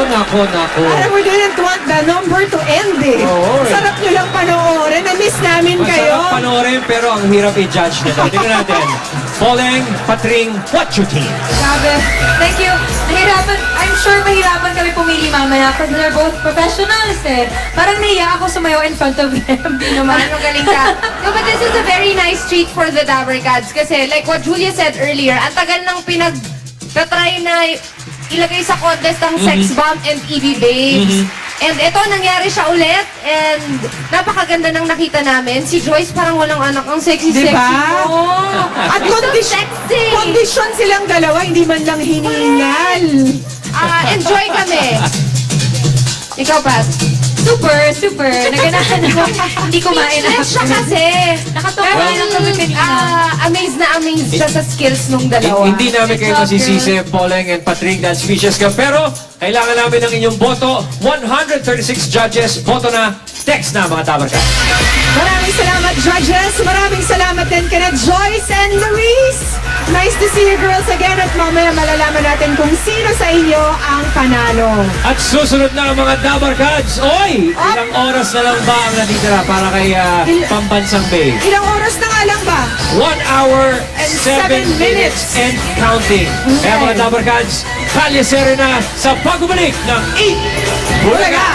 Nako. Alam mo, didn't want the number to end eh. Oo, eh. Sarap nyo lang panoorin. Na-miss namin kayo. Masarap panoorin pero ang hirap i-judge nito. Tingnan natin. Poleng, Patring, what you think? Grabe. Thank you. Nahirapan. I'm sure mahirapan kami pumili mamaya because they're both professionals eh. Parang naiya ako sumayaw in front of them. Di naman. Ano galing ka? No, but this is a very nice treat for the Dabber Cats kasi like what Julia said earlier, ang tagal ng pinag-try na ilagay sa contest ang Sex Bomb and EV Babes. And ito, nangyari siya ulit. And napakaganda ng nakita namin. Si Joyce parang walang anak. Ang sexy-sexy. Diba? Oh. At sexy. kondisyon silang dalawa, hindi man lang hiningal. Enjoy kami. Ikaw, Pat. Super. Naganahan ako. Hindi kumain na. Speechless siya kasi. Nakatawa lang kami kanina. Amazed na amazed siya sa skills nung dalawa. Hindi namin kayo masisisi, Poleng and Patring, dahil speeches ka. Pero, kailangan namin ng inyong boto. 136 judges, boto na. Text na, mga Dabber Cats. Maraming salamat, judges. Maraming salamat din kina Joyce and Maurice. Nice to see you girls again. At mamaya malalaman natin kung sino sa inyo ang panalo. At susunod na ang mga Dabber Cats. Oy! Ilang oras na lang ba ang natitira para kay Pambansang Bay? Ilang oras na nga lang ba? 1 hour, And 7 minutes and counting. Kaya mga Dabber Cats, kalye Serena sa pagbabalik ng Eat Bulaga!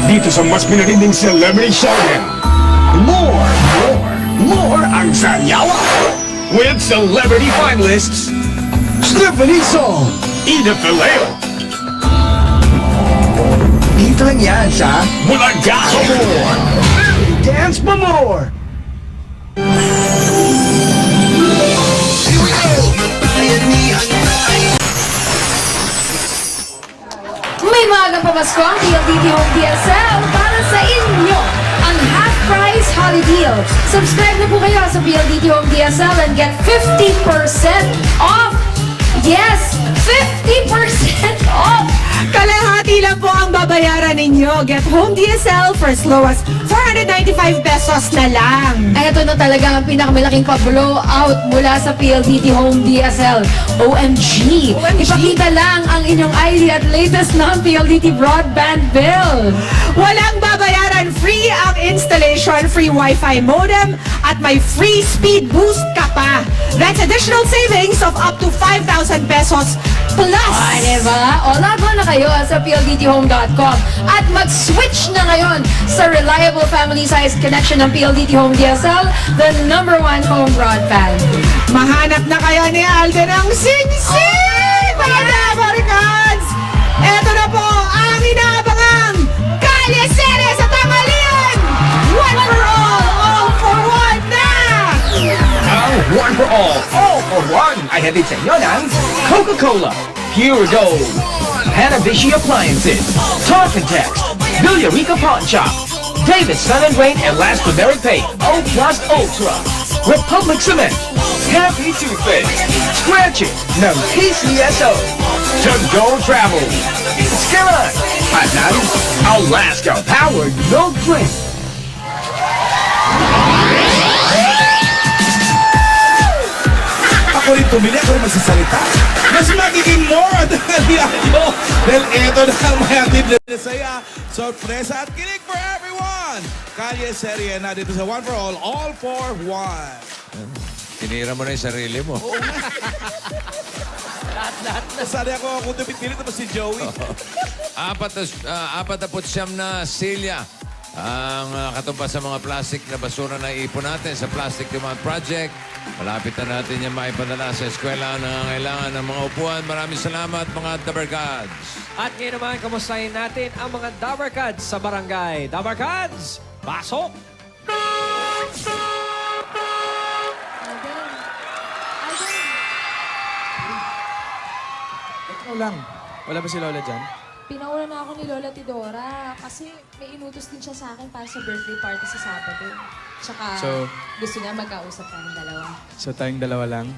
Dito sa mas pinarinding Celebrity Showdown, more ang Saryawa! With celebrity finalists, Stephanie Song, Ida Fileo. Dito lang yan sa Bulaga More! Dance pa more! May maagang pamasko ang PLDT Home DSL para sa inyo ang half-price holiday deal. Subscribe na po kayo sa PLDT Home DSL and get 50% off! Yes! 50% off! Kalahati lang po ang babayaran ninyo. Get home DSL for as low as 495 pesos na lang. Ay, ito na talaga ang pinakamalaking pa-blow out mula sa PLDT Home DSL. OMG! Ipakita lang ang inyong ID at latest na PLDT broadband bill. Walang babayaran, free ang installation, free Wi-Fi modem, at may free speed boost ka pa. That's additional savings of up to 5,000 pesos plus. Ay, diba? O, lago na kayo sa PLDTHome.com at mag-switch na ngayon sa reliable family-sized connection ng PLDT Home DSL, the #1 home broadband. Mahanap na kayo ni Alden ang sing-sing! Mga Dabber Cats! Eto na po ang inaabangang Kalye Sere sa Tamalian! One for all for one na! Ang one for all for one ay hatid sa inyo ng Coca-Cola, Pure Gold, Hanabishi Appliances, Talk and Text, Villarica Pawn Shop, David Sun and Rain Elastomeric Paint, O Plus Ultra, Republic Cement, Happy Toothpaste, Scratch It ng PCSO, To Go Travel, Skyline, at ng Alaska Powered Milk Drink. Ako rin tumili, ako rin magsasalita. Mas magiging more at nangyayari. Dahil ito na ang mayatid na saya, sorpresa at kilig for everyone. Kalye Serie na dito sa One for All for One. Tinira mo na yung sarili mo. Lahat na. Sali ako kung dupit-pilit naman si Joey. 49 na silya ang katumbas sa mga plastic na basura na ipon natin sa Plastic Demand Project. Malapit na natin yung maipadala sa eskwela na kailangan ng mga upuan. Maraming salamat, mga Dabber Cats. At ngayon naman, kamustahin natin ang mga Dabber Cats sa barangay. Dabber Cats, pasok! Ikaw lang. Wala ba si Lola dyan? Pinauna na ako ni Lola Tidora kasi may inutos din siya sa akin para sa birthday party sa Sabado. Tsaka gusto niya magkausap tayong dalawa. So tayong dalawa lang?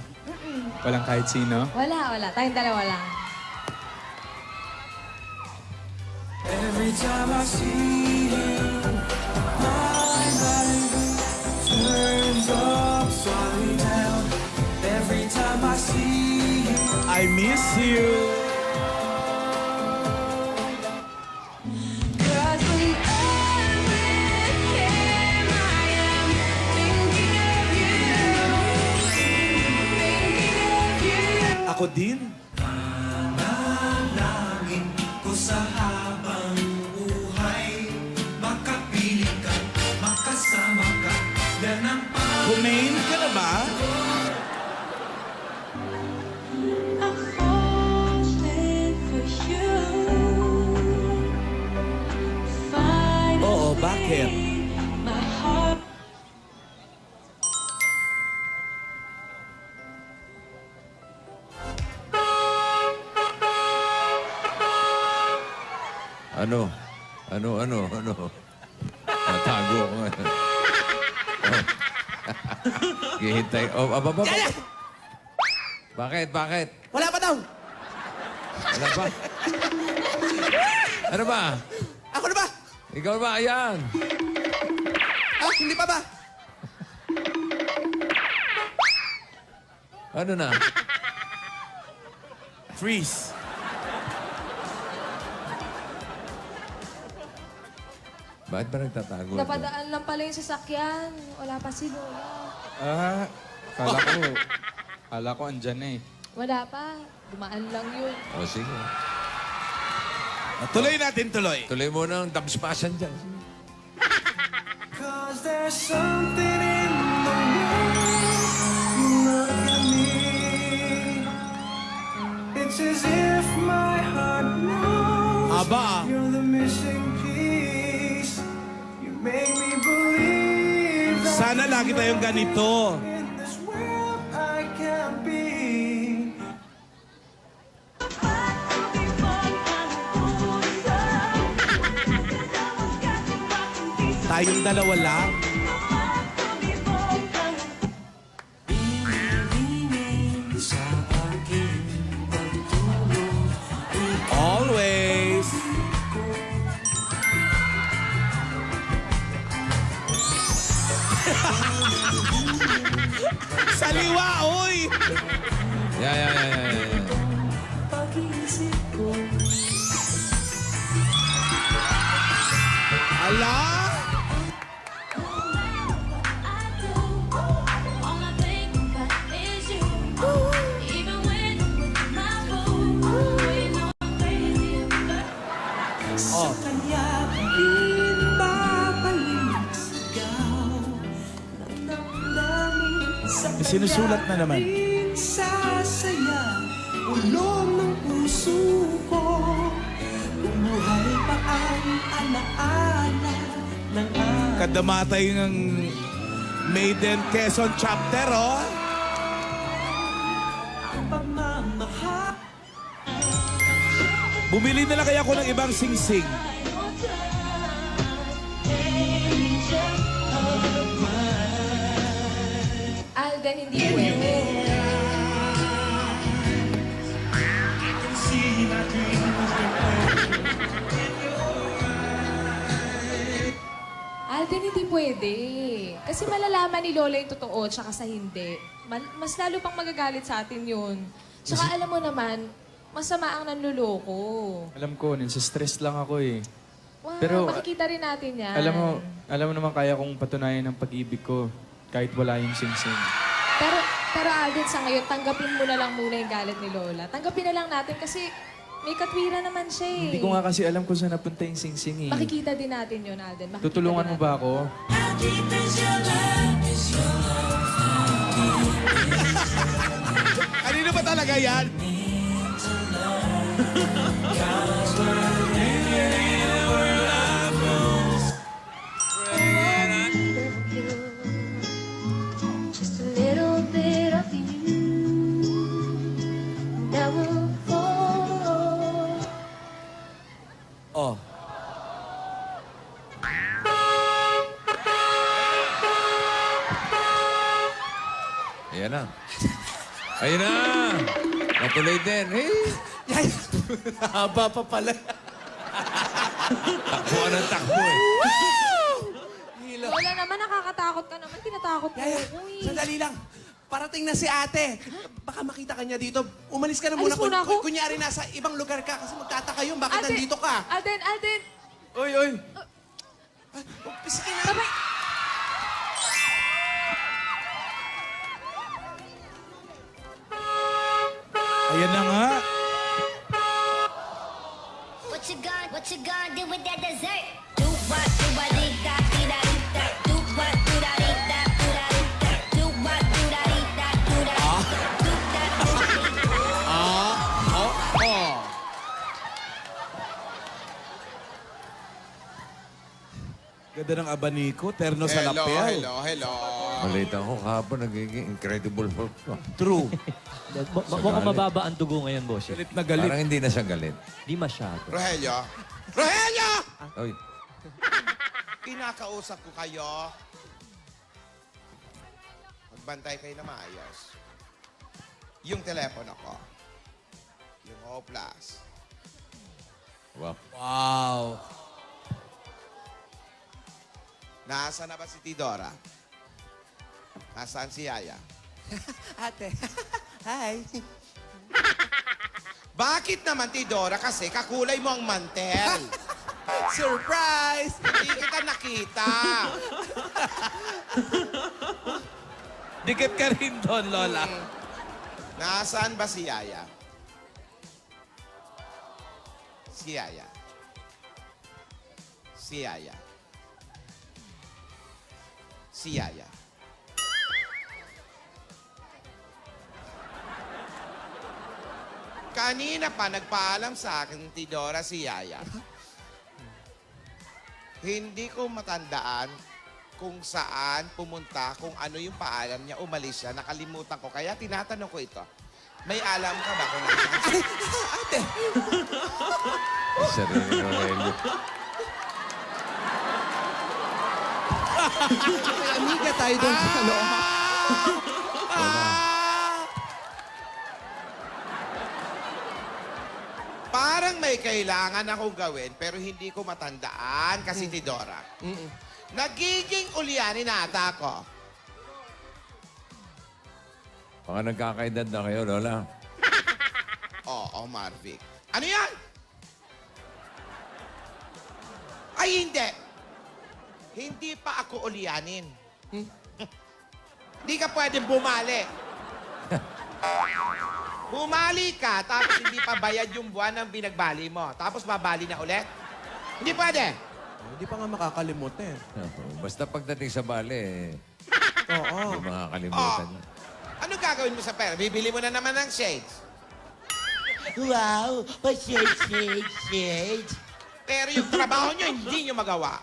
Walang kahit sino? Wala. Tayong dalawa lang. Every time I see you, my body turns on. I miss you. Ako din. Panalangin ko sa habang buhay, makapiling ka, makasama ka, yan ang Kumain ka na ba? Oo, bakit? Ano? Natago ko nga. Gihintay. Oh, ababa. Bakit? Wala pa daw. Wala ba? Ano ba? Ako na ba? Ikaw ba? Ayan. Ah, hindi pa ba? Ano na? Freeze. Bakit ba nagtatago? Napadaan lang pala yung sasakyan. Wala pa si Lola. Kala ko andyan na eh. Wala pa. Dumaan lang yun. O, sige. Tuloy natin, tuloy. Tuloy mo ng dabspasan dyan. Cause there's something in the way you look at me. It's as if my heart knows Aba. you're the missing piece. You make me believe that Sana lagi tayong ganito. in this world I can't be. Tayong dalawa lang. Always. Saliwa, oy! Yeah. Ala! Sa kanya rin babalik sigaw ng damdamin sa kanya Sinusulat na naman. rin sasaya ulong ng puso ko. Bumuhay pa ang alaala ng Kadamatay ng Maiden Quezon chapter, oh. pagmamahal. Bumili na lang kaya ako ng ibang sing-sing. Alden, hindi pwede. Alden, hindi pwede. Kasi malalaman ni Lola yung totoo tsaka sa hindi. Mas lalo pang magagalit sa atin yun. Tsaka alam mo naman, masama ang nanluloko. Alam ko, stress lang ako eh. Wow, Pero, makikita rin natin yan. Alam mo naman kaya kong patunayan ng pag-ibig ko kahit wala yung sing-sing. Pero Alden, sa ngayon, tanggapin mo na lang muna yung galit ni Lola. Tanggapin na lang natin kasi may katwira naman siya eh. Hindi ko nga kasi alam kung saan napunta yung sing-sing eh. Makikita din natin yun, Alden. Makikita Tutulungan din mo ba ako? Kanino ba talaga yan? Just a little bit of you that will fall. Oh. Ayan na. Ayun na! Natuloy din. Hey! Haba pa pala. Takbuhan ng takbo eh. Lola naman, nakakatakot ka naman. Tinatakot mo ako eh. Sandali lang. parating na si ate. Baka makita ka niya dito. Umalis ka na muna. Alis muna ako? Kunyari nasa ibang lugar ka kasi magtataka yun. Bakit Alden, nandito ka? Alden! Oy, oy. Sige na. Ayan na nga. What you gonna do with that dessert? Do what, do what, do that, do that, do that. Do what, do that, do that, do that, do that. Do what, do that, do that, do that. Do that, do that. Ganda ng abaniko, terno sa lapel. Malita ko kahapon, nagiging Incredible Hulk ka. True. Mukhang mababa ang dugo ngayon, boss. Galit na galit. Parang hindi na siya galit. Di masyado. Rogelio! Rogelio! Oy, Kinakausap ko kayo. Magbantay kayo na maayos. Yung telepono ko. Yung O+. wow. Wow. Nasaan na ba si Tidora? Nasaan si Yaya? Ate. Hi. Bakit naman, Tidora? Kasi kakulay mo ang mantel. Surprise! Hindi kita nakita. Dikit ka rin doon, Lola. Nasaan ba si Yaya? Si Yaya. Si Yaya. Si Yaya. Kanina pa nagpaalam sa akin, Tidora, si Yaya. Hindi ko matandaan kung saan pumunta, kung ano yung paalam niya, umalis siya. Nakalimutan ko. Kaya tinatanong ko ito. May alam ka ba kung nasaan siya? Ate! Sarili ko Rogelio. May amiga tayo doon sa loob. Parang may kailangan akong gawin pero hindi ko matandaan kasi Tidora. Nagiging ulyanin ata ako. Baka nagkakaedad na kayo, Lola. Oo, Marvic. Ano yan? Ay, hindi. Hindi pa ako ulyanin. Hindi ka pwedeng bumali. Bumali ka, tapos hindi pa bayad yung buwan ng binagbali mo. Tapos babali na ulit? Hindi pwede. Hindi pa nga makakalimutan. Basta pagdating sa bale, Oo. hindi makakalimutan. Anong gagawin mo sa pera? Bibili mo na naman ng shades. Wow! Pa-shades. Pero yung trabaho nyo, hindi nyo magawa.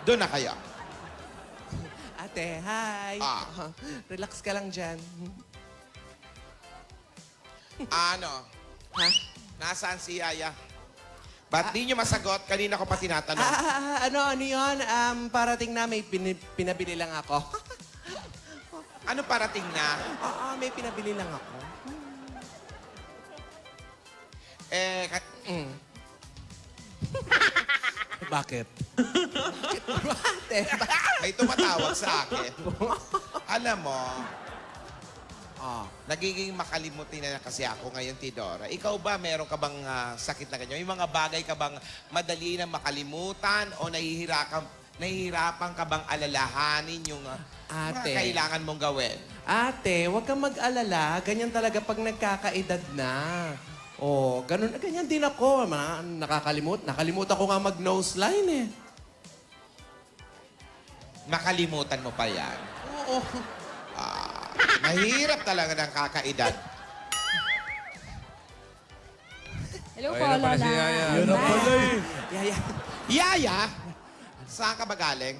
Doon na kayo. Ate, hi. Relax ka lang dyan. Ano? Ha? Nasaan si Yaya? Ba't di nyo masagot? Kanina ko pa tinatanong. Ano yun? Parating na may pinabili lang ako. Ano parating na? May pinabili lang ako. Bakit? May tumatawag sa akin. Alam mo, nagiging makalimutin na kasi ako ngayon, Tidora. Ikaw ba, meron ka bang sakit na ganyan? May mga bagay ka bang madali na makalimutan o nahihirapan ka bang alalahanin yung mga kailangan mong gawin? Ate, huwag kang mag-alala. Ganyan talaga pag nagkakaedad na. Ganyan din ako. Nakalimutan ko nga mag-nose line eh. Nakalimutan mo pa yan? Oo. Mahirap talaga ng kakaedad. Hello Ayun po, na pala Lola. si Yaya. Yun ang pala eh. Yaya. Yaya? Saan ka ba galing?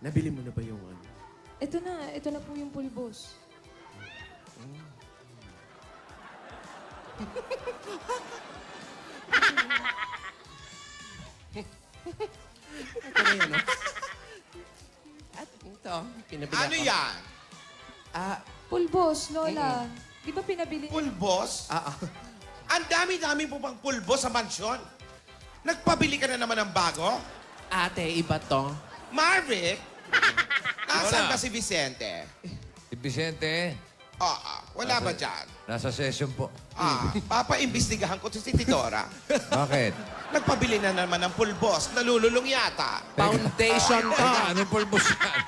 Nabili mo na ba yung ano? Ito na po yung pulbos. Ito na yan, no? At ito, pinabili Ano ako. yan? Pulbos, Lola. Di ba pinabili niyo? Pulbos? Ang dami-dami po bang pulbos sa mansyon? Nagpabili ka na naman ng bago? Ate, iba to. Marvic, Nasaan ba si Vicente? Si Vicente, Wala ba dyan? nasa session po. Papaimbestigahan ko si Tidora. Bakit? Nagpabili na naman ng pulbos. Nalululong yata. Foundation ka. Anong pulbos yan?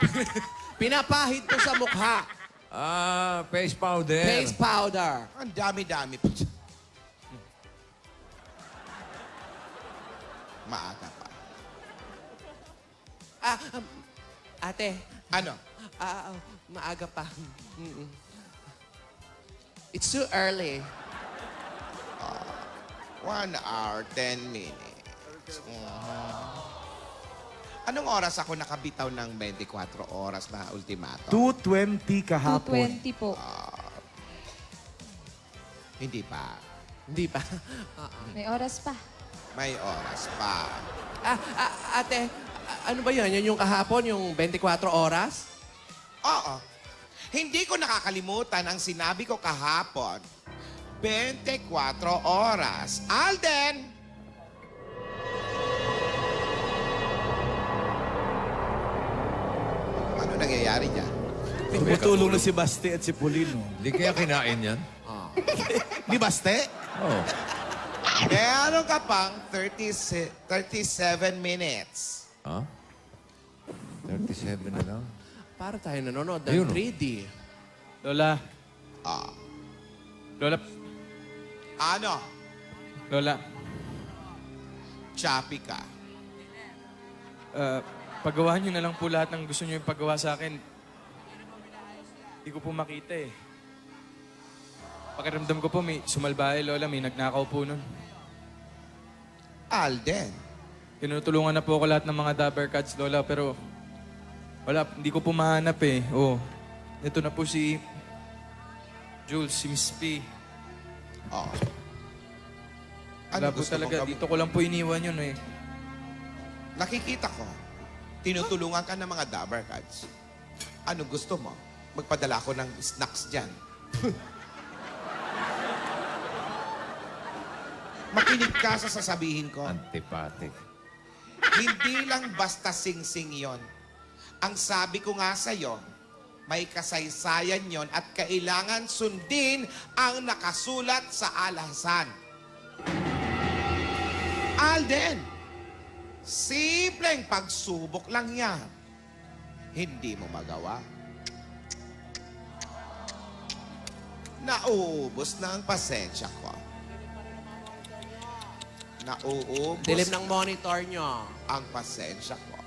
Pinapahid ko sa mukha. Face powder. Face powder. Ang dami-dami po. Maaga pa. Ate. Ano? Maaga pa. It's too early. 1 hour, 10 minutes. Anong oras ako nakabitaw ng 24 oras na ultimatum? 2:20 kahapon. 2:20 po. Hindi pa. Hindi pa. May oras pa. May oras pa. Ate, ano ba yun? Yan yung kahapon, yung 24 oras? Oo. Hindi ko nakakalimutan ang sinabi ko kahapon. 24 oras. Alden! Ano nangyayari dyan? Tumutulong na si Baste at si Polino. Hindi kaya kinain yan? Ni Baste? Oo. Meron ka pang 37 minutes. 37 na lang. Para tayo nanonood Ayun, ng 3D. Lola. Lola. Ano? Lola. Choppy ka. Pagawa nyo na lang po lahat ng gusto nyo yung paggawa sa akin. Hindi ko po makita eh. Pakiramdam ko po may sumalbahe, Lola. May nagnakaw po nun. Alden. Tinutulungan na po ako lahat ng mga Dabber Cats, Lola. Pero wala, hindi ko po mahanap eh. Ito na po si Jules, si Miss P. Wala po gusto talaga. mo Dito ko lang po iniwan yun eh. Nakikita ko. Tinutulungan ka ng mga Dabber Cats. Ano gusto mo? Magpadala ko ng snacks dyan. Makinig ka sa sasabihin ko. Antipatic. Hindi lang basta sing-sing yon. Ang sabi ko nga sa'yo, may kasaysayan yon at kailangan sundin ang nakasulat sa alasan. Alden, simpleng pagsubok lang yan. Hindi mo magawa. Nauubos na ang pasensya ko. Nauubos Dilim ng monitor nyo. ang pasensya ko.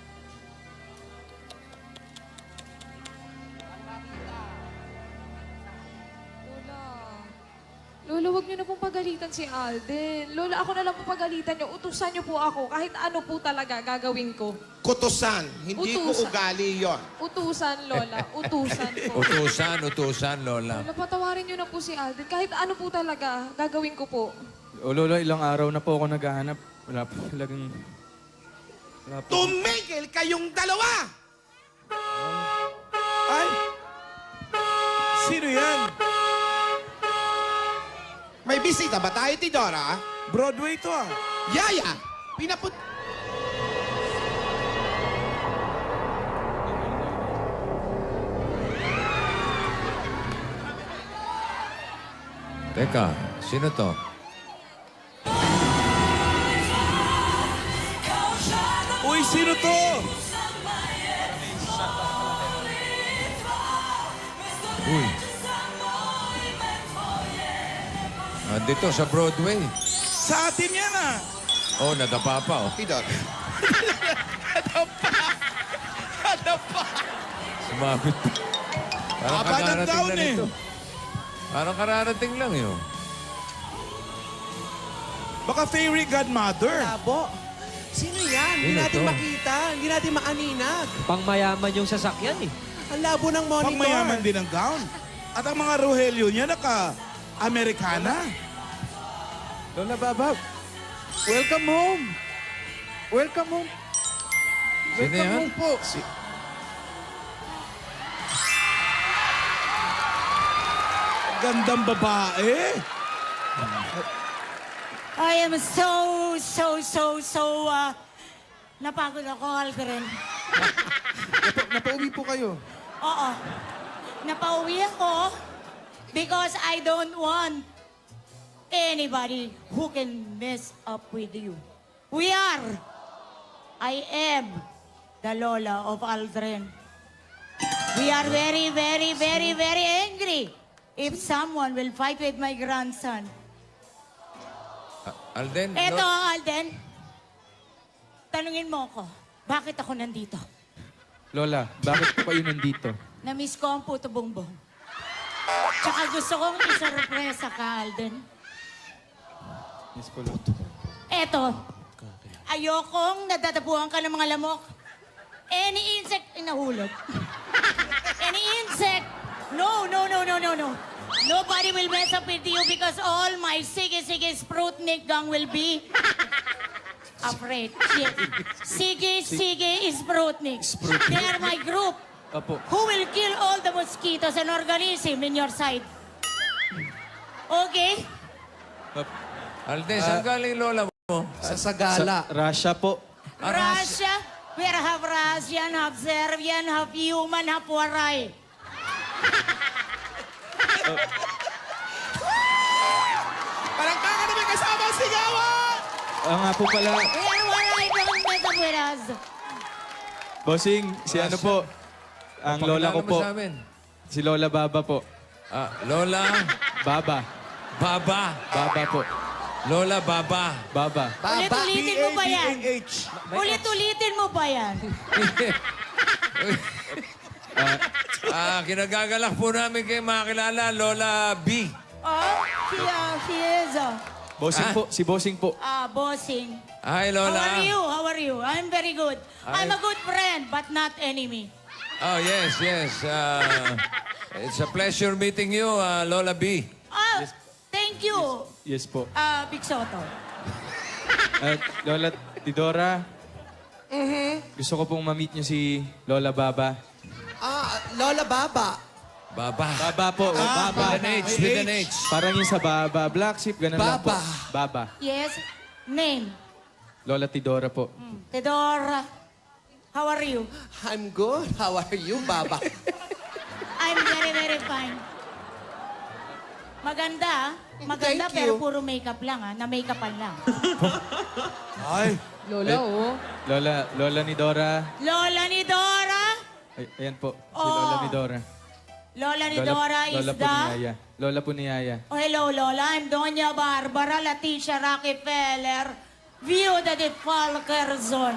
Lola, huwag niyo na pong pagalitan si Alden. Lola, ako na lang po pagalitan niyo. Utusan niyo po ako. Kahit ano po talaga gagawin ko. Kutusan, hindi ko Utusan. ugali yon. Utusan, Lola. Utusan po. Utusan, Lola. Lola, patawarin niyo na po si Alden. Kahit ano po talaga, gagawin ko po. Lola, ilang araw na po ako naghahanap. Wala po talagang... Wala po. Tumigil kayong dalawa! Ay! Sino yan? May bisita ba tayo, Tidora? Broadway to ah. Yaya! Pinaput... Teka, sino to? Uy, sino to? Uy. Andito sa Broadway. Sa atin yan ah. Nadapa pa oh. Tidora. Nadapa. Sumabit pa. Parang Haba ng kararating gown lang eh. ito. Parang kararating lang yun. Baka fairy godmother. Labo. Sino yan? Hindi Sino natin to? makita. Hindi natin maaninag. Pangmayaman yung sasakyan eh. Ang labo ng monitor. Pangmayaman din ang gown. At ang mga Rogelio niya naka-Amerikana. Lola Baba, welcome home. Welcome home. Sino Welcome yan? home po. Gandang babae. I am so napagod ako, Algren. Napauwi po kayo. Oo. Napauwi ako because I don't want anybody who can mess up with you. I am the Lola of Aldrin. We are very, very, very, very angry if someone will fight with my grandson. Alden, Eto, Alden. Tanungin mo ako, bakit ako nandito? Lola, bakit po kayo nandito? Na-miss ko ang puto bongbong. Tsaka gusto kong isorpresa ka, Alden. Miss ko lang. Eto, ayokong nadadabuhan ka ng mga lamok. Any insect, inahulog. Any insect, no. Nobody will mess up with you because all my sige Sprutnik gang will be afraid. Sige Sprutnik. They are my group. Opo. Who will kill all the mosquitoes and organism in your side. Okay? Alden, saan galing lola mo? Sa Sagala. Russia po. Russia, we have Russian, have Serbian, have human, have Waray. Parang kaka na may kasama sigawan! Nga po pala. We are Waray, don't mess up with us. Bossing, si ano po? Ang lola ko Pakilala mo po. sa amin. Si Lola Baba po. Lola? Baba. Baba. Baba po. Lola Baba. Baba. Ulit-ulitin mo ba yan? Ulit-ulitin mo ba yan? Kinagagalak po namin kayo makakilala, Lola B. Oh, she is. Bossing po. Si Bossing po. Bossing. Hi, Lola. How are you? I'm very good. I'm a good friend, but not enemy. Oh, yes. It's a pleasure meeting you, Lola B. Thank you, Yes po. Big Soto. Lola Tidora. Gusto ko pong ma-meet niyo si Lola Baba. Lola Baba. Baba. Baba po. Baba. With an H. Parang yung sa Baba. Black sheep, ganun lang po. Baba. Yes, name. Lola Tidora po. Tedora. How are you? I'm good. How are you, Baba? I'm very, very fine. Maganda, maganda Thank pero you. puro makeup lang na-makeupan lang. Ay. Lola, Lola ni Dora. Lola ni Dora. Ay, ayan po. Si Lola ni Dora. Lola ni Dora is Lola po ni Yaya. Lola po ni Yaya. Oh, hello, Lola. I'm Doña Barbara Leticia Rockefeller, viuda de Falkerzon.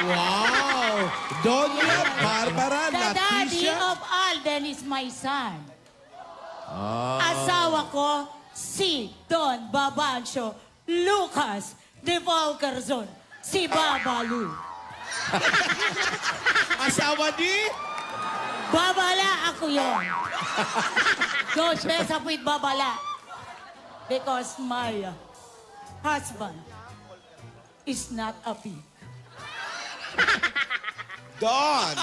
Wow! Doña Barbara The daddy Leticia. of Alden is my son. Asawa ko, si Don Babancio Lucas de Falkerzon. Si Babalu. Asawa ni? Babala ako yun. Don't mess up with Babala. Because my husband is not a pig. Don!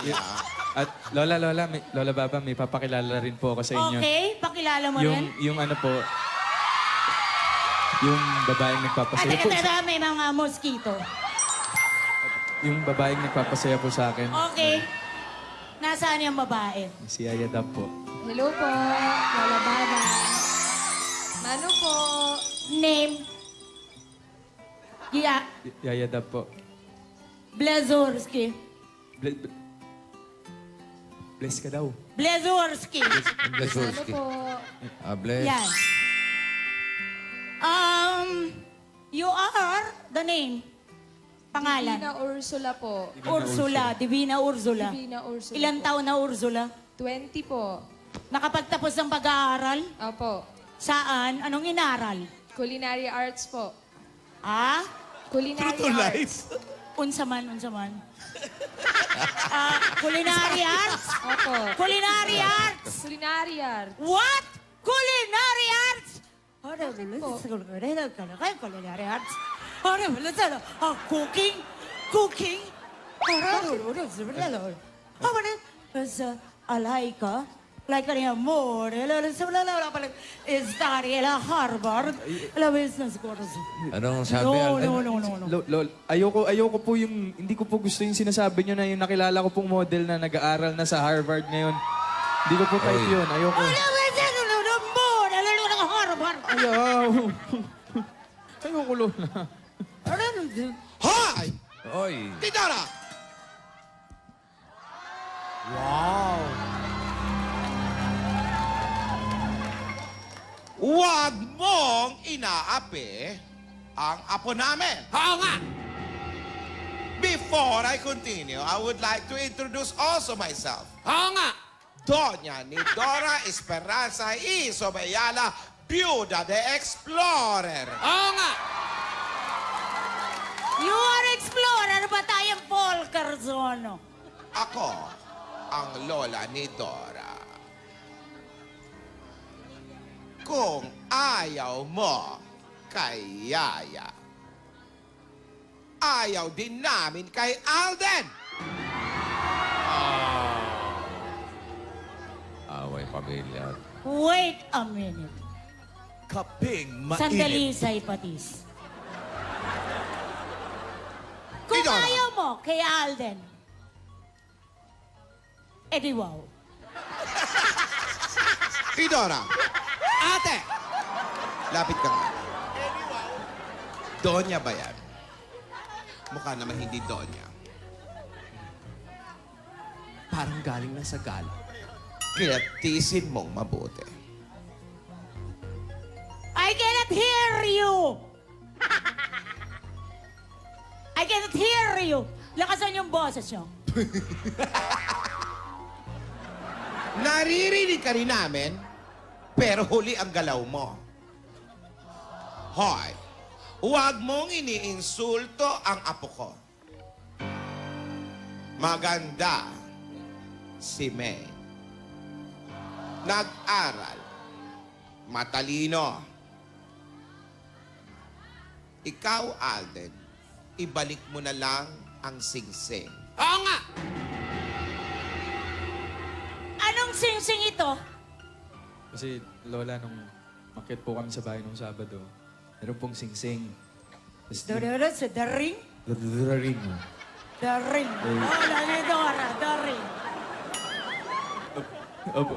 At Lola Baba, may papakilala rin po ako sa inyo. Okay, pakilala mo rin. Yung ano po, yung babaeng nagpapasaya po. May mga mosquito. Yung babaeng nagpapasaya po sa akin. Okay. Nasaan yung babae? Si Yaya Dab po. Hello po, Lola Baba. Mano po? Name? Yaya Dab po. Blazorski. Bless ka daw. Blazorski. Blazorski. Ano po? Bless. Yan. You are the name. Pangalan. Divina Ursula po. Divina Ursula. Divina Ursula Ilang po. taon na Ursula? 20 po. Nakapagtapos ng pag-aaral? Opo. Saan? Anong inaral? Culinary arts po. Culinary True to arts. Unsaman. Culinary arts? Opo. Culinary arts? Culinary arts. What? Culinary arts? Culinary arts? Cooking? Alaika? like an amor. Study at Harvard. La business course. Anong sabi? Lol, ayoko po yung, hindi ko po gusto yung sinasabi nyo na yung nakilala ko pong model na nag-aaral na sa Harvard ngayon. Hindi ko po type yun, ayoko. Harvard. Ayaw. Ayoko, Lola. Hoy! Oy! Tidora! Wow. Huwag mong inaapi ang apo namin. Oo nga! Before I continue, I would like to introduce also myself. Oo nga! Doña Nidora Esperanza y Sobayala, Viuda de Explorer. Oo nga! You are explorer ba tayong Volkerson? Ako ang lola ni Dora. Kung ayaw mo kay Yaya, ayaw din namin kay Alden. Away pamilya. Wait a minute. Kaping mainit. Sandali, Saipatis. Kung ayaw mo kay Alden, edi wow. Tidora! Ate! Lapit ka nga. Donya ba yan? Mukha naman hindi Donya. Parang galing na sa gala. Kaya tisin mong mabuti. I cannot hear you! I cannot hear you! Lakasan yung boses nyo. Naririnig ka rin namin, pero huli ang galaw mo. Hoy, huwag mong iniinsulto ang apo ko. Maganda si May. Nag-aral. Matalino. Ikaw, Alden, ibalik mo na lang ang singsing. Oo nga! Anong sing-sing ito? Kasi, Lola, nung makit po kami sa bahay nung Sabado, meron pong sing-sing. Dorora sa The Ring? The Ring. The Ring. Lola ni Dora, The Ring. Opo,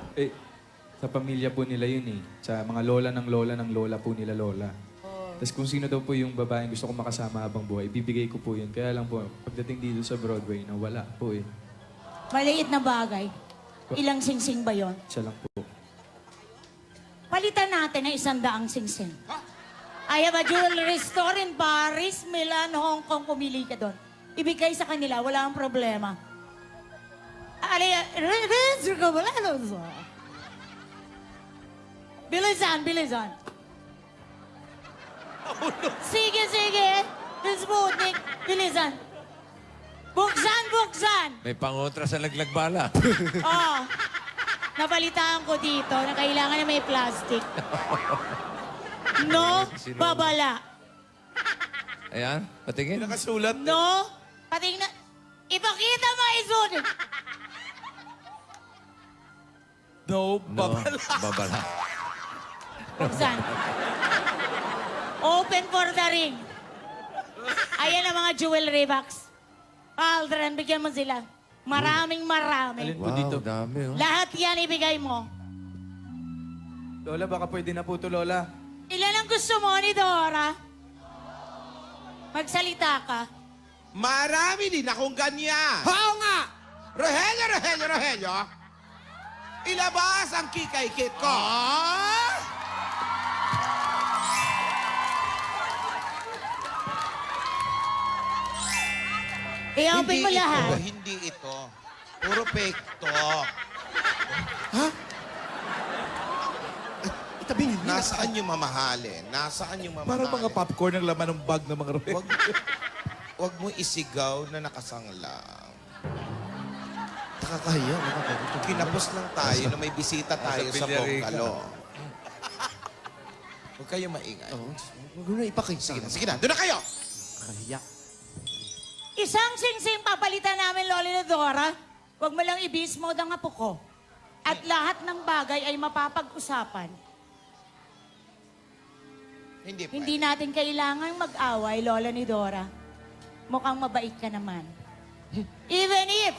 sa pamilya po nila yun eh. Sa mga lola ng lola po nila Lola. Tapos kung sino daw po yung babaeng gusto ko makasama habang buhay, bibigay ko po yun. Kaya lang po, pagdating dito sa Broadway, nawala po eh. Maliit na bagay. Ilang sing-sing ba yon? Siya lang po. Palitan natin ng 100 sing-sing. I have a jewelry store in Paris, Milan, Hong Kong. Pumili ka doon. Ibigay sa kanila, wala ang problema. Bilisan, bilisan. Sige, sige. Sputnik, bilisan. Buksan, buksan. May pangotra sa laglagbala. Oh, nabalitaan ko dito na kailangan na may plastic. No, babala. Ayan, patingin. Nakasulat. No, patingin na. Ipakita mo, Izun. No, No, babala. Buksan. Open for the ring. Ayan ang mga jewelry box. Aldrin, bigyan mo sila. Maraming marami. Alin po dito? Dami, oh. Lahat yan ibigay mo. Lola, baka pwede na po to, Lola. Ilan ang gusto mo ni Dora? Magsalita ka. Marami din akong ganyan. Oo nga! Rogelio, Rogelio, Rogelio. Ilabas ang kikay-kit ko. I-open mo lahat. Hindi ito. Puro fake to. Itabi niyo. Nasaan yung mamahalin? Nasaan yung mamahalin? Parang mga popcorn ang laman ng bag ng mga Rogelio. Wag mo isigaw na nakasanglang. Nakakahiya. Kinapos lang tayo na may bisita tayo sa Villarica. Bongalo. Huwag kayo maingay. Huwag mo na ipakita. Sige na, doon na kayo! Nakakahiya. Isang sing-sing papalitan namin, Loli na Dora. Huwag mo lang i-beast mode ang apo ko. At lahat ng bagay ay mapapag-usapan. Hindi natin kailangan mag-away, Lola ni Dora. Mukhang mabait ka naman. Even if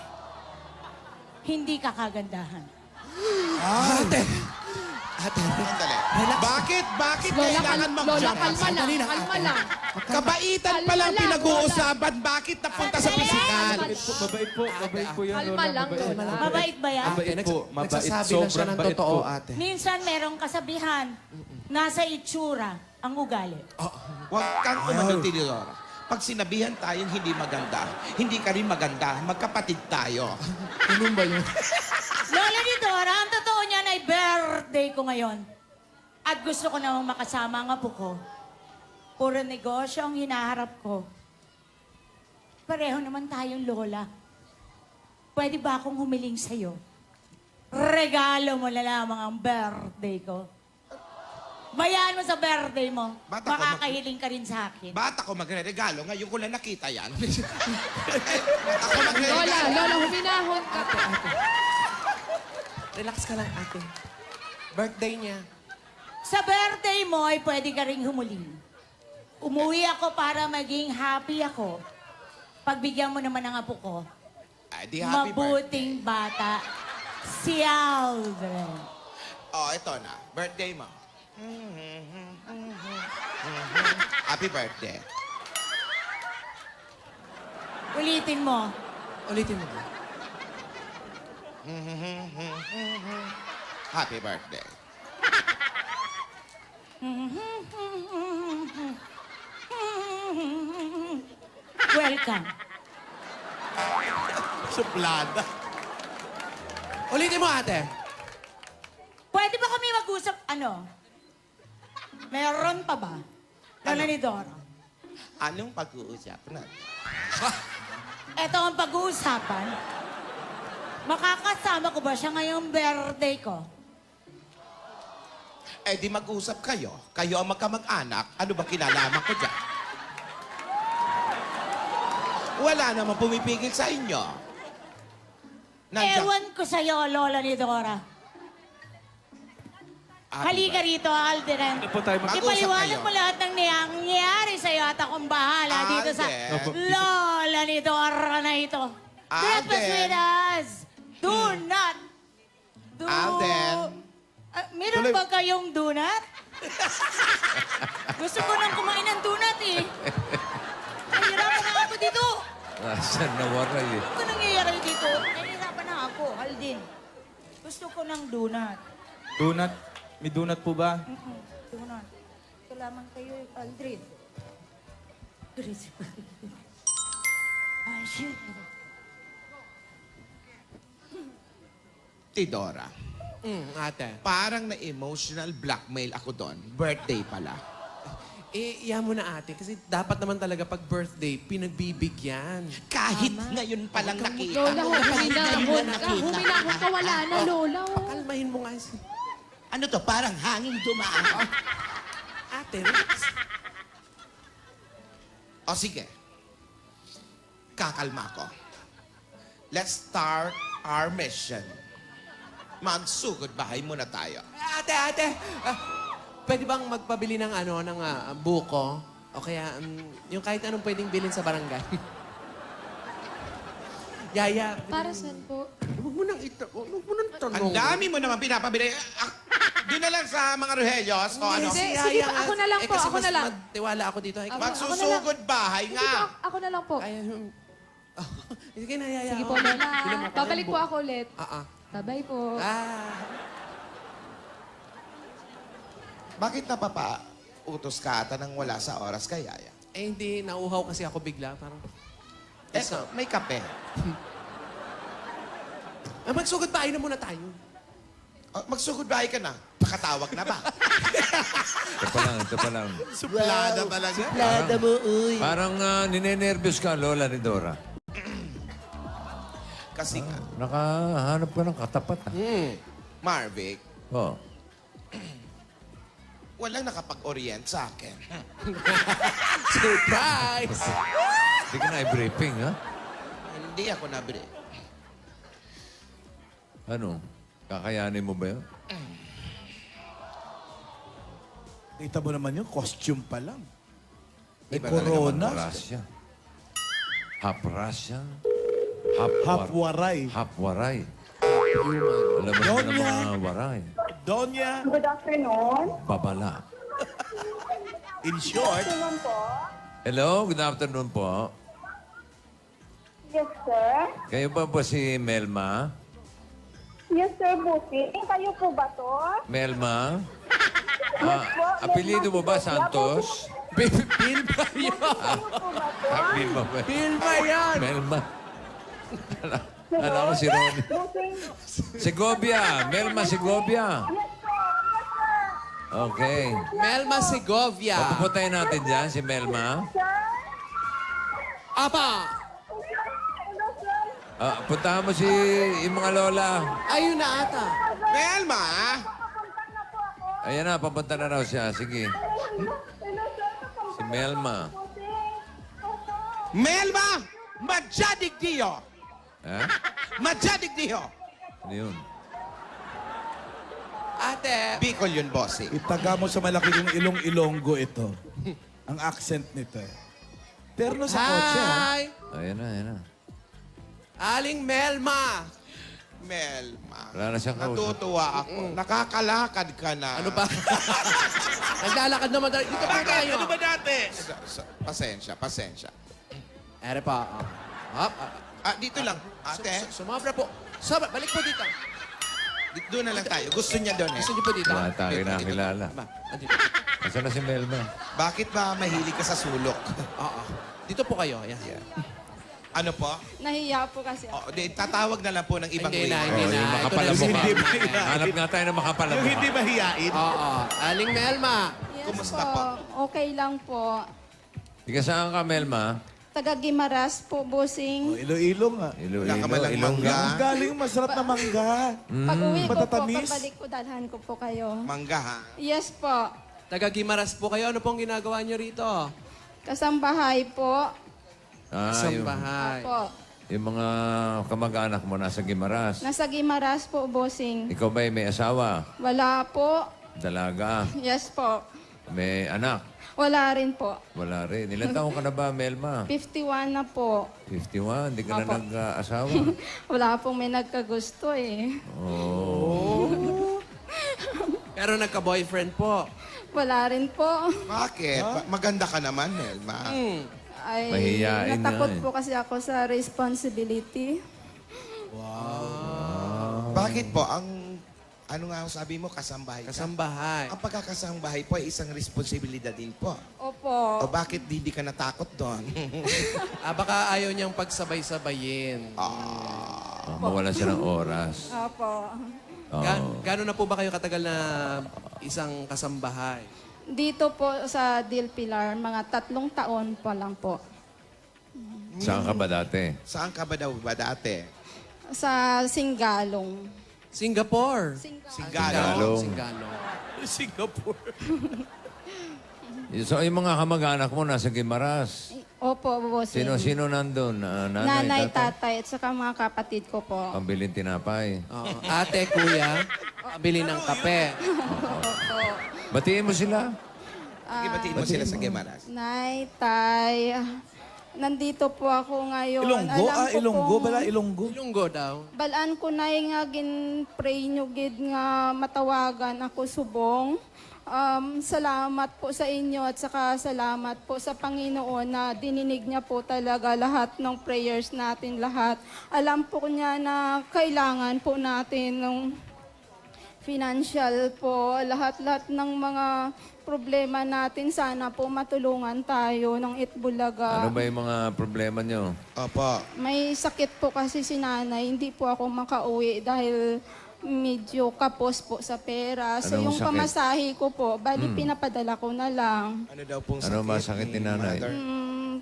hindi ka kagandahan. Ate! Sandali. Bakit kailangan mag-jump? Kalma lang. Kabaitan pa lang pinag-uusapan. Bakit napunta sa pisikal? Mabait po yan, Kalma lang, Lola. Mabait ba yan? Mabait po. Mabait. Nagsasabi lang siya Sobrang ng bait totoo, po. ate. Minsan merong kasabihan, nasa itsura ang ugali. Huwag kang umano, Tidora. Pag sinabihan tayong hindi maganda, hindi ka rin maganda, magkapatid tayo. Ganun ba yun? Lola ni Dora, ang totoo niyan ay birthday ko ngayon. At gusto ko namang makasama ang apo ko. Puro negosyo ang hinaharap ko. Pareho naman tayong lola. Pwede ba akong humiling sa'yo? Regalo mo na lamang ang birthday ko. Bayaan mo sa birthday mo. Makakahiling ka rin sa akin. Ba't ako magre-regalo? Ngayon ko lang nakita yan. Lola, huminahon ka. Relax ka lang, ate. Birthday niya. Sa birthday mo ay pwede ka rin humiling. Umuwi ako para maging happy ako. Pagbigyan mo naman ang apo ko. Di happy Mabuting bata. Si Aldrin. Oh, ito na. Birthday mo. Happy birthday. Ulitin mo. Ulitin mo. Happy birthday. Welcome. Suplada. Ulitin mo, ate. Pwede ba kami mag-usap? Ano? Meron pa ba? Lola ni Dora. Anong pag-uusap natin? Ito ang pag-uusapan. Makakasama ko ba siya ngayong birthday ko? Eh di mag-usap kayo. Kayo ang magkamag-anak. Ano ba kinalaman ko dyan? Wala namang pumipigil sa inyo. Ewan ko sa'yo, Lola ni Dora. Halika rito, Alden. po tayo mag- Ipaliwanag mo lahat ng nangyayari sa'yo at akong bahala dito sa Lola ni Dora na ito. Breakfast with us. Do not. Alden. Meron ba kayong donut? Gusto ko nang kumain ng donut eh. Nahihirapan na ako dito. Asan nawaray eh. Ano nangyayari dito? Nahihirapan na ako, Aldin. Gusto ko ng donut. Donut? May donut po ba? Donut. Ito lamang kayo, Aldrin. Ay, shit. Tidora. Ate. Parang na-emotional blackmail ako doon. Birthday pala. Iyan mo na, ate. Kasi dapat naman talaga pag birthday, pinagbibigyan. Kahit ngayon palang nakita. Lola, huminahon ka. Wala na, Lola. Pakalmahin mo nga. Ano to? Parang hanging dumaan. Ate, relax. O sige. Kakalma ko. Let's start our mission. Magsugod bahay muna tayo. Ate. Pwede bang magpabili ng buko? O kaya, yung kahit anong pwedeng bilhin sa barangay? Yaya. Para saan po? Huwag mo nang tanong. Ang dami mo naman pinapabili. Doon na lang sa mga Rohelios o ano. Hindi, sige pa, ako na lang po, kasi ako na lang. Tiwala ako dito. Magsusugod bahay Sige nga. po, ako na lang po. Sige na, Yaya. Sige po, Lola. Babalik po ako ulit. Bye-bye po. Bakit napapa-utos ka ata nang wala sa oras kay Yaya? Hindi. Nauhaw kasi ako bigla. Parang... Eto, may kape. Magsugod bahay na muna tayo. Magsugod bahay ka na. Nakatawag na ba? Ito pa lang. Suplada talaga. Suplada mo, uy. Parang ninenervyos ka, Lola ni Dora. Kasi nga. Nakahanap ka ng katapat, ha? Marvic, Oh. walang nakapag-orient sa akin. Surprise! Hindi ka na i-briefing, ha? Hindi ako nabili. Ano? Kakayanin mo ba yun? Kita mo naman yung costume pa lang. May Iba talaga corona. mag-Russia. Half Russian. Half waray. Half waray. Alam mo Donya. na mga waray. Donya. Good afternoon. Babala. In short. Hello, good afternoon po. Yes, sir. Kayo ba po si Melma? Yes, sir, Buti. Kayo po ba to? Melma? Yes po. Apelido mo ba Santos? Bilma yun. Melma ba? Bilma yan. Melma. Alam ko si Ronnie. Segovia. Melma Segovia. Okay. Melma Segovia. Papupuntahin natin dyan si Melma. Apa! Puntahan mo si yung mga lola. Ayun na ata. Melma! Ayan na, papunta na raw siya. Sige. Si Melma. Melma! Majadig Dio! Ha? Majadig Dio! Ano yun? Ate. Bicol yun, bossing. Itaga mo sa malaki yung Ilonggo ito. Ang accent nito. Terno sa kotse, ha? Hi! Ayan na, ayan na. Aling Melma. Melma. Wala na siyang kausap. Natutuwa ako. Nakakalakad ka na. Ano ba? Naglalakad naman tayo. Dito pa tayo. Ano ba dati? Pasensya. Ere pa. Hop. Dito lang. Ate. Sumabra po. Sobra. Balik po dito. Doon na lang tayo. Gusto niya doon eh. Gusto niyo po dito? Wala tayo nakilala. Nasaan na si Melma? Bakit ba mahilig ka sa sulok? Oo. Dito po kayo. Yan. Ano po? Nahiya po kasi ako. Tatawag na lang po ng ibang Hindi na, waiter. hindi na. Yung Ito makapal na na. mukha. Hindi mahihain. Hanap nga tayo ng makapal na Yung mukha. hindi mahiyain. Oo. Aling Melma. Yes Kumusta po. po? Okay lang po. Ika saan ka, Melma? Taga Gimaras po, bossing. Iloilo nga. Iloilo, Nakamalang Ilonggo. mangga. Ang galing masarap na mangga. Pag uwi ko po, Matatamis. pagbalik ko, dalhan ko po kayo. Mangga ha? Yes po. Taga Gimaras po kayo. Ano pong ginagawa niyo rito? Kasambahay po. Sambahay. Opo. Yung mga kamag-anak mo nasa Gimaras. Nasa Gimaras po, bossing. Ikaw ba may asawa? Wala po. Dalaga? Yes po. May anak? Wala rin po. Wala rin. Ilan taong ka na ba, Melma? 51 na po. 51? Hindi ka na Opo. nag-asawa? Wala pong may nagkagusto eh. Oh. Pero nagka-boyfriend po. Wala rin po. Bakit? Maganda ka naman, Melma. Ay, Mahiyain natakot nga eh. po kasi ako sa responsibility. Bakit po? Ano nga sabi mo, kasambahay ka? Kasambahay. Ang pagkakasambahay po ay isang responsibilidad din po. Opo. O bakit hindi ka natakot doon? Baka ayaw niyang pagsabay-sabayin. Mawala siya ng oras. Opo. Gano'n na po ba kayo katagal na isang kasambahay? Dito po sa Del Pilar, mga 3 taon pa lang po. Saan ka ba dati? Saan ka ba daw ba dati? Sa Singalong. Singapore. Singalong. Singapore. So, yung mga kamag-anak mo nasa Gimaras. Opo, bossing. Sino nandun? Nanay, tatay, at saka mga kapatid ko po. Pambilin tinapay. Ate, kuya, bili ng kape. Opo. Batiin mo sila. Batiin mo sila sa Gimaras. Nay, tay, nandito po ako ngayon. Ilonggo? Alam ko Ilonggo. pong- Bala, Ilonggo. Ilonggo daw. Balaan ko na nga gin-pray nyo gid nga matawagan ako subong. Salamat po sa inyo at saka salamat po sa Panginoon na dininig niya po talaga lahat ng prayers natin lahat. Alam po niya na kailangan po natin ng financial po, lahat-lahat ng mga problema natin. Sana po matulungan tayo ng Itbulaga. Ano ba yung mga problema nyo? Opo. May sakit po kasi si nanay. Hindi po ako makauwi dahil medyo kapos po sa pera. So Anong yung sakit? pamasahe ko po, bali pinapadala ko na lang. Ano daw pong Ano masakit ni nanay? mother?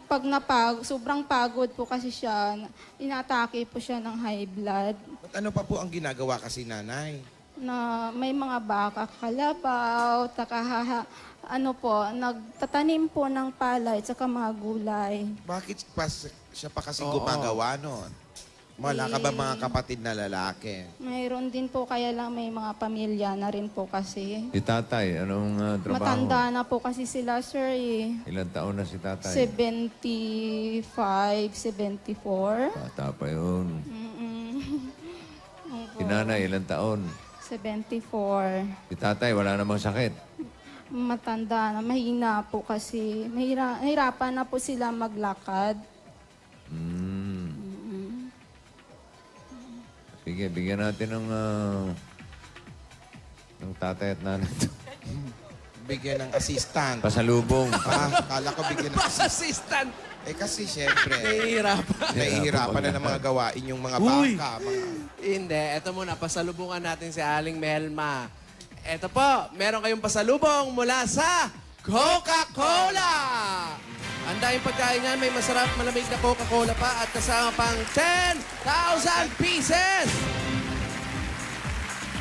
Pag sobrang pagod po kasi siya, inatake po siya ng high blood. At ano pa po ang ginagawa kasi nanay? Na may mga baka kalabaw, ano po, nagtatanim po ng palay at saka mga gulay. Bakit siya pa kasi gumagawa nun? Wala ka ba mga kapatid na lalaki? Mayroon din po, kaya lang may mga pamilya na rin po kasi. Si tatay, anong trabaho? Matanda na po kasi sila, sir, eh. Ilan taon na si tatay? 75, 74. Bata pa yun. Opo. Si nanay, ilan taon? 74. Si tatay, wala namang sakit. Matanda na, mahina po kasi. Nahirapan na po sila maglakad. Sige, bigyan natin ng tatay at nanay. Bigyan ng assistant. Pasalubong. Kala ko bigyan ng assistant. Eh kasi syempre. Nahihirapan na ng mga gawain yung mga Uy! baka. Hindi, eto muna, pasalubungan natin si Aling Melma. Eto po, meron kayong pasalubong mula sa Coca-Cola! Ang daming pagkain yan, may masarap malamig na Coca-Cola pa at kasama pang 10,000 pieces!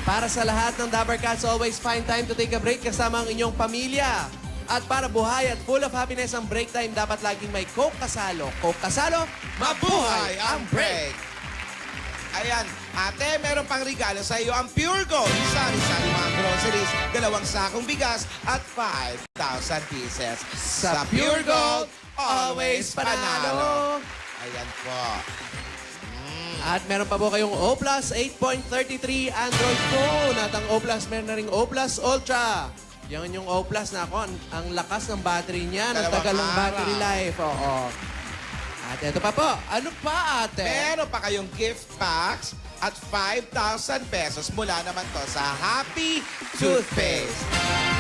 Para sa lahat ng Dabber Cats, always find time to take a break kasama ang inyong pamilya. At para buhay at full of happiness ang break time, dapat laging may Coke kasalo. Coke kasalo, mabuhay ang break! Ayan, ate, meron pang regalo sa iyo ang Pure Gold. Sari-sari mga groceries, 2 sakong bigas at 5,000 pieces. Sa Pure Gold, always panalo. Ayan po. At meron pa po kayong O Plus 8.33 Android phone. At ang O Plus, meron na ring O Plus Ultra. Yan yung O Plus na ako. Ang lakas ng battery niya. Ang tagal ng battery life. Oo. At ito pa po. Ano pa, ate? Meron pa kayong gift packs at 5,000 pesos mula naman to sa Happy Toothpaste.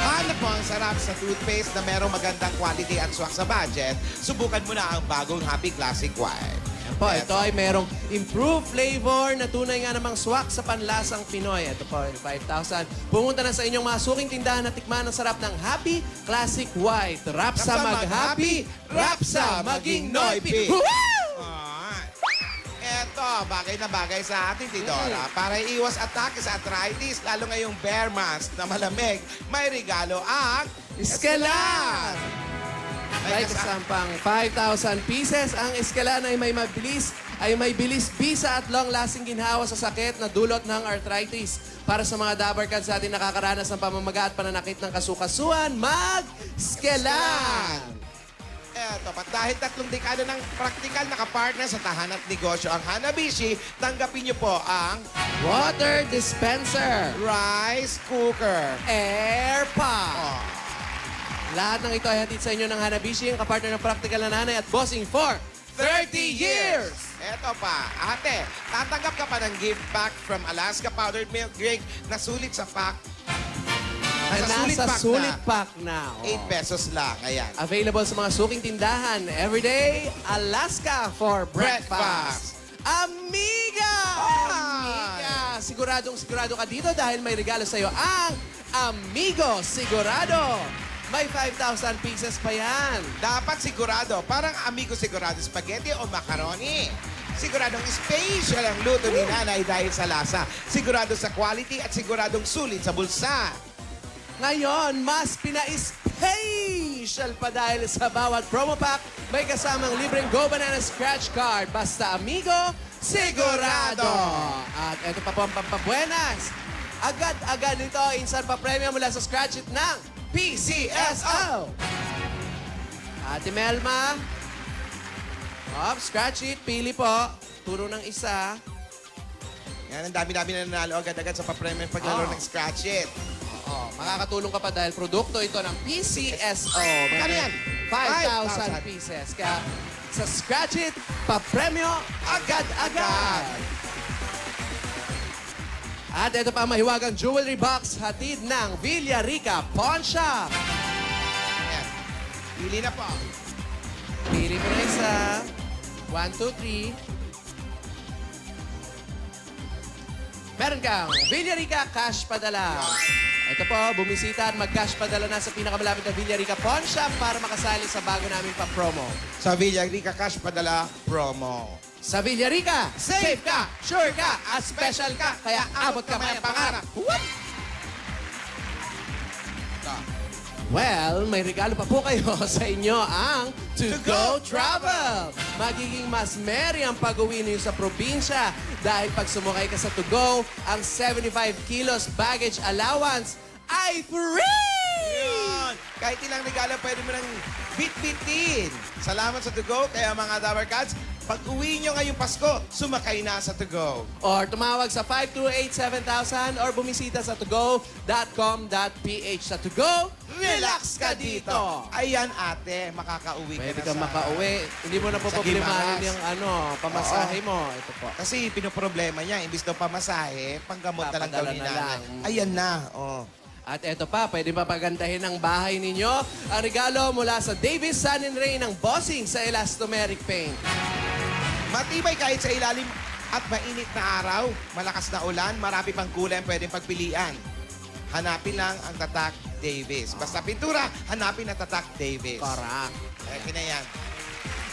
Hanap mo ang sarap sa toothpaste na merong magandang quality at swak sa budget. Subukan mo na ang bagong Happy Classic White. Po, ito ay merong improved flavor na tunay nga namang swak sa panlasang Pinoy. Ito po, 5,000. Pumunta na sa inyong mga suking tindahan at tikman ang sarap ng Happy Classic White. Rap sa mag-happy, rap sa maging Noypi. Eto, bagay na bagay sa atin, Tidora. Para iwas atake sa arthritis, lalo ngayong bare months na malamig, may regalo ang Escalan! May kasampang 5,000 pieces. Ang Escalan ay may bilis bisa at long-lasting ginhawa sa sakit na dulot ng arthritis. Para sa mga Dabber Cats sa atin nakakaranas ng pamamaga at pananakit ng kasukasuan, mag-Escalan! Eto, dahil 3 dekada ng praktikal na kapartner sa tahanan at negosyo ang Hanabishi, tanggapin niyo po ang Water Dispenser, Rice Cooker, Air Pop. Lahat ng ito ay hatid sa inyo ng Hanabishi, ang kapartner ng praktikal na nanay at bossing for 30 years! Eto pa, ate, tatanggap ka pa ng gift pack from Alaska Powdered Milk Drink na sulit sa pack. Nasa sulit pack na. 8 pesos lang, ayan. Available sa mga suking tindahan. Everyday Alaska for breakfast. Amiga! Amiga! Sigurado ka dito dahil may regalo sa'yo ang Amigo Sigurado. May 5,000 pieces pa yan. Dapat sigurado. Parang Amigo Sigurado spaghetti o macaroni. Siguradong special ang luto ni nanay dahil sa lasa. Sigurado sa quality at siguradong sulit sa bulsa. Ngayon, mas pina-special pa dahil sa bawat promo pack, may kasamang libreng Go Banana Scratch Card. Basta Amigo, sigurado! At ito pa po ang pampabuenas. Agad-agad nito, instant pa premyo mula sa Scratch It ng PCSO! Ate Melma, Scratch It, pili po. Turo ng isa. Yan, ang dami-dami na nanalo agad-agad sa papremyo ng paglaro ng Scratch It. Makakatulong ka pa dahil produkto ito ng PCSO. Magkano yan? 5,000 pieces. Kaya sa Scratch It, pa-premyo agad-agad. At ito pa ang mahiwagang jewelry box hatid ng Villarica Pawn Shop. Ayan. Pili na po. Pili mo na isa. 1, 2, 3. Meron kang Villarica Cash Padala. Ito po, bumisita at mag-cash padala na sa pinakamalapit na Villarica Pawn Shop para makasali sa bago naming pa-promo. Sa Villarica Cash Padala promo. Sa Villarica, safe ka, sure ka, at special ka, kaya abot ka may pangarap. What? Well, may regalo pa po kayo sa inyo ang To Go Travel. Magiging mas merry ang pag-uwi niyo sa probinsya dahil pag sumakay ka sa To Go, ang 75 kilos baggage allowance ay free! Yun. Kahit ilang regalo pwede mo nang bit-bitin. Salamat sa To Go. Kaya mga Dabber Cats, pag uwi nyo ngayong Pasko, sumakay na sa To Go. Or tumawag sa 528-7000 or bumisita sa togo.com.ph. Sa To Go, relax ka dito! Ayan ate, makakauwi Pwede ka ka na sa... makauwi. Hindi mo na po Sa problemahin Guimaras. yung pamasahe mo. Ito po. Kasi pinoproblema niya, imbis daw pamasahe, panggamot na lang daw Papadala ni na nanay. lang. Ayan na, oh. At eto pa, pwede papagandahin ang bahay ninyo. Ang regalo mula sa Davis Sun and Rain ng Bossing sa Elastomeric Paint. Matibay kahit sa ilalim at mainit na araw, malakas na ulan, marami pang kulay ang pwedeng pagpilian. Hanapin lang ang Tatak Davis. Basta pintura, hanapin ang Tatak Davis. Correct. Kaya yan.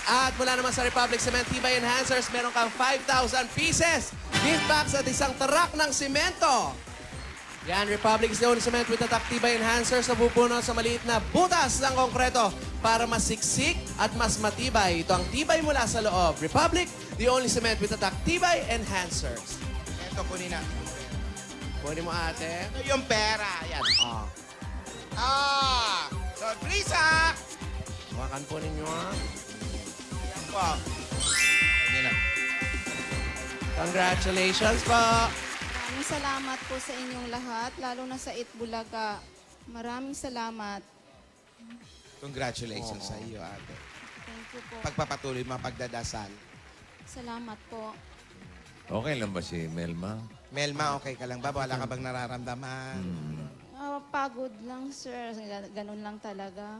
At mula naman sa Republic Cement Tibay Enhancers, meron kang 5,000 pieces. Gift box at isang tarak ng simento. Yan, Republic is the only cement with Tatak Tibay Enhancers na pupuno sa maliit na butas ng konkreto para mas siksik at mas matibay. Ito ang tibay mula sa loob. Republic, the only cement with Tatak Tibay Enhancers. Ito, kunin na. Kunin mo ate. Ito yung pera. Yan. Oh. Sorpresa! Hawakan po ninyo. Yan po. Yan na. Congratulations po. Maraming salamat po sa inyong lahat, lalo na sa Itbulaga. Maraming salamat. Congratulations sa iyo, ate. Thank you po. Pagpapatuloy mo ang pagdadasal. Salamat po. Okay lang ba si Melma? Melma, okay ka lang ba? Wala ka bang nararamdaman? Pagod lang, sir. Ganun lang talaga.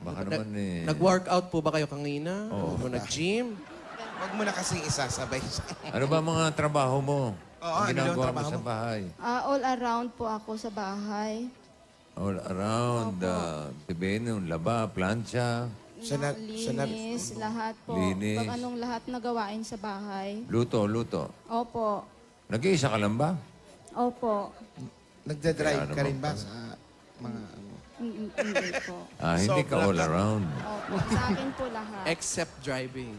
Baka naman eh. Nag-workout po ba kayo kanina? Oo. O nag-gym? Huwag mo na kasing isasabay. Ano ba mga trabaho mo? Oo, Ang ano ginagawa yung mo trabaho sa mo? bahay? All around po ako sa bahay. All around, tibeno, laba, plancha, Linis, lahat po. Linis. Pag anong lahat na gawain sa bahay. luto. Opo. Nag-iisa ka lang ba? Opo. Nagdadrive Kaya ka naman rin ba pala. sa mga... Hindi po. Hindi ka all around. Opo. Sa akin po lahat. Except driving.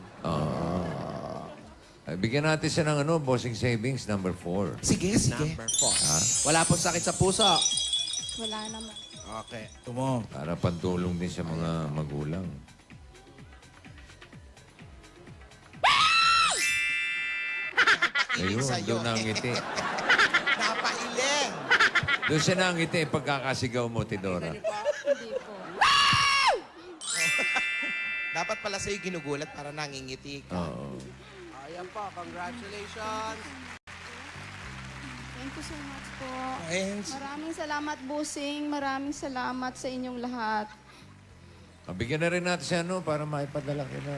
Ay, bigyan natin siya ng bossing savings number 4. Sige. Number 4. Wala po sakit sa puso. Wala naman. Okay. Tumo. Para pantulong din sa mga magulang. Ayun, sa'yo. doon nangiti. Napailing! Doon siya nangiti pagkakasigaw mo, Tidora. Hindi po. Dapat pala sa'yo ginugulat para nangingiti ka. Oo. Ayan po, congratulations. Thank you so much po. Thanks. Maraming salamat, Busing. Maraming salamat sa inyong lahat. Bigyan na rin natin siya para maipadala kina...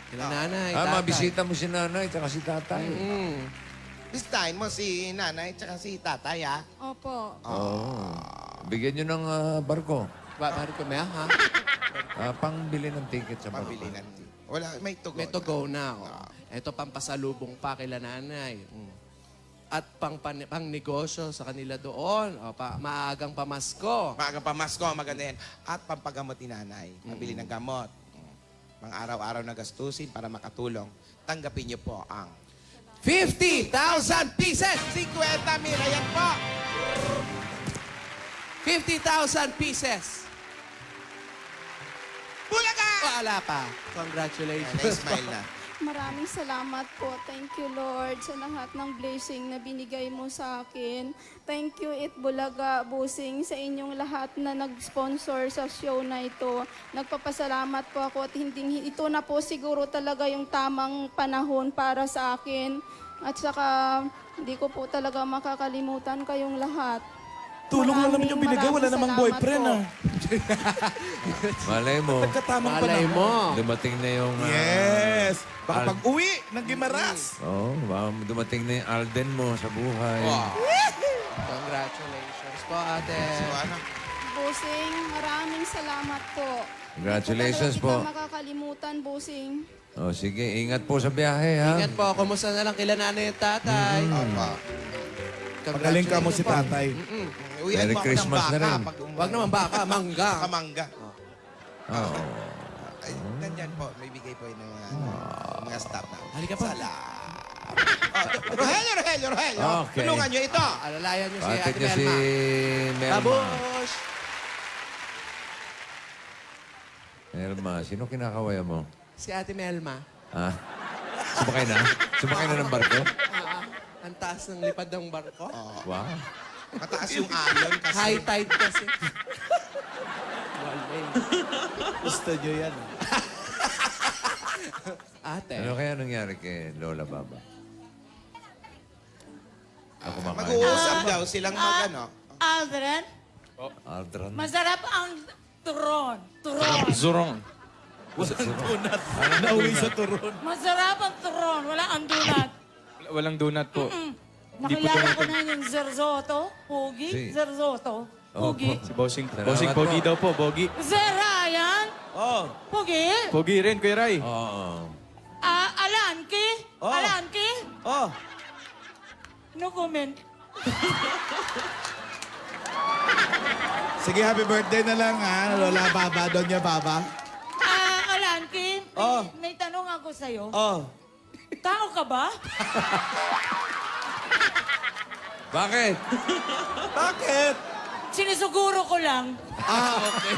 Kila nanay, mabisita mo si nanay at si tatay. Bisitahin mo si nanay at si tatay, ha? Opo. Oo. Bigyan nyo ng barko. Bakit ko may ha? Pangbili ng ticket sa barko. Pabili natin. Wala, may tugon. May to go na. Ito pang pasalubong pa kila nanay. At pang negosyo sa kanila doon. Maagang pamasko. Maagang pamasko, maganda yan. At pampagamot ni nanay. Pabili ng gamot. Mga araw-araw na gastusin para makatulong. Tanggapin niyo po ang 50,000 pieces! 50 mil. Ayan po. 50,000 pieces! Bulaga! Wala pa. Congratulations. Na-smile na. Maraming salamat po. Thank you, Lord, sa lahat ng blessing na binigay mo sa akin. Thank you, Itbulaga, Busing, sa inyong lahat na nag-sponsor sa show na ito. Nagpapasalamat po ako at hindi ito na po siguro talaga yung tamang panahon para sa akin. At saka, hindi ko po talaga makakalimutan kayong lahat. Tulong lang naman yung binigay. Wala namang boyfriend, po. Malay mo. Nagkatamang Malay panahon. mo. Dumating na yung... Yes. Baka pag-uwi ng Gimaras. Oo, dumating na yung Alden mo sa buhay. Congratulations po, ate. Busing, maraming salamat po. Congratulations Hindi ko po. talaga kita makakalimutan, Busing. Sige, ingat po sa biyahe, ha? Ingat po. Kumusta na lang kila nanay at tatay? Opo. Pagaling ka mo si tatay. Mm-mm. Merry Christmas na rin. Wag naman baka, mangga. Kamangga. Oo. Ay, ganyan po. May bigay po yung mga staff na. Halika pa. Rogelio. Okay. Tulungan nyo ito. Alalayan niyo si Patik Ate niya si Melma. Melma. Babush! Melma, sino kinakawayan mo? Si Ate Melma. Ha? Sumakay na? Sumakay na ng barko? Ang taas ng lipad ng barko. Wow. Mataas yung alon kasi. High tide kasi. Gusto nyo yan. Ate. Ano kaya nangyari kay Lola Baba? Ako kumakain. Mag-uusap daw silang Aldrin, Aldrin. masarap ang turon. Zurong. Walang donut. Nauwi sa turon. Masarap ang turon. Wala ang donut. Walang donut po. Nakilala ko na yung Zerzoto. Pogi? Si. Zerzoto. Oh, Pogi. Si Bossing. Salamat Bossing, Pogi po. daw po. Bogi. Sir Ryan. Oh. Pogi. Pogi rin, Kuya Ray. Oo. Alanki. Oh. Alanki. Oh. No comment. Sige, happy birthday na lang, ha? Lola Baba, Doña Baba. Alanki. Oh. May tanong ako sa'yo. Oh. Tao ka ba? Bakit? Bakit? Sinisuguro ko lang. Okay.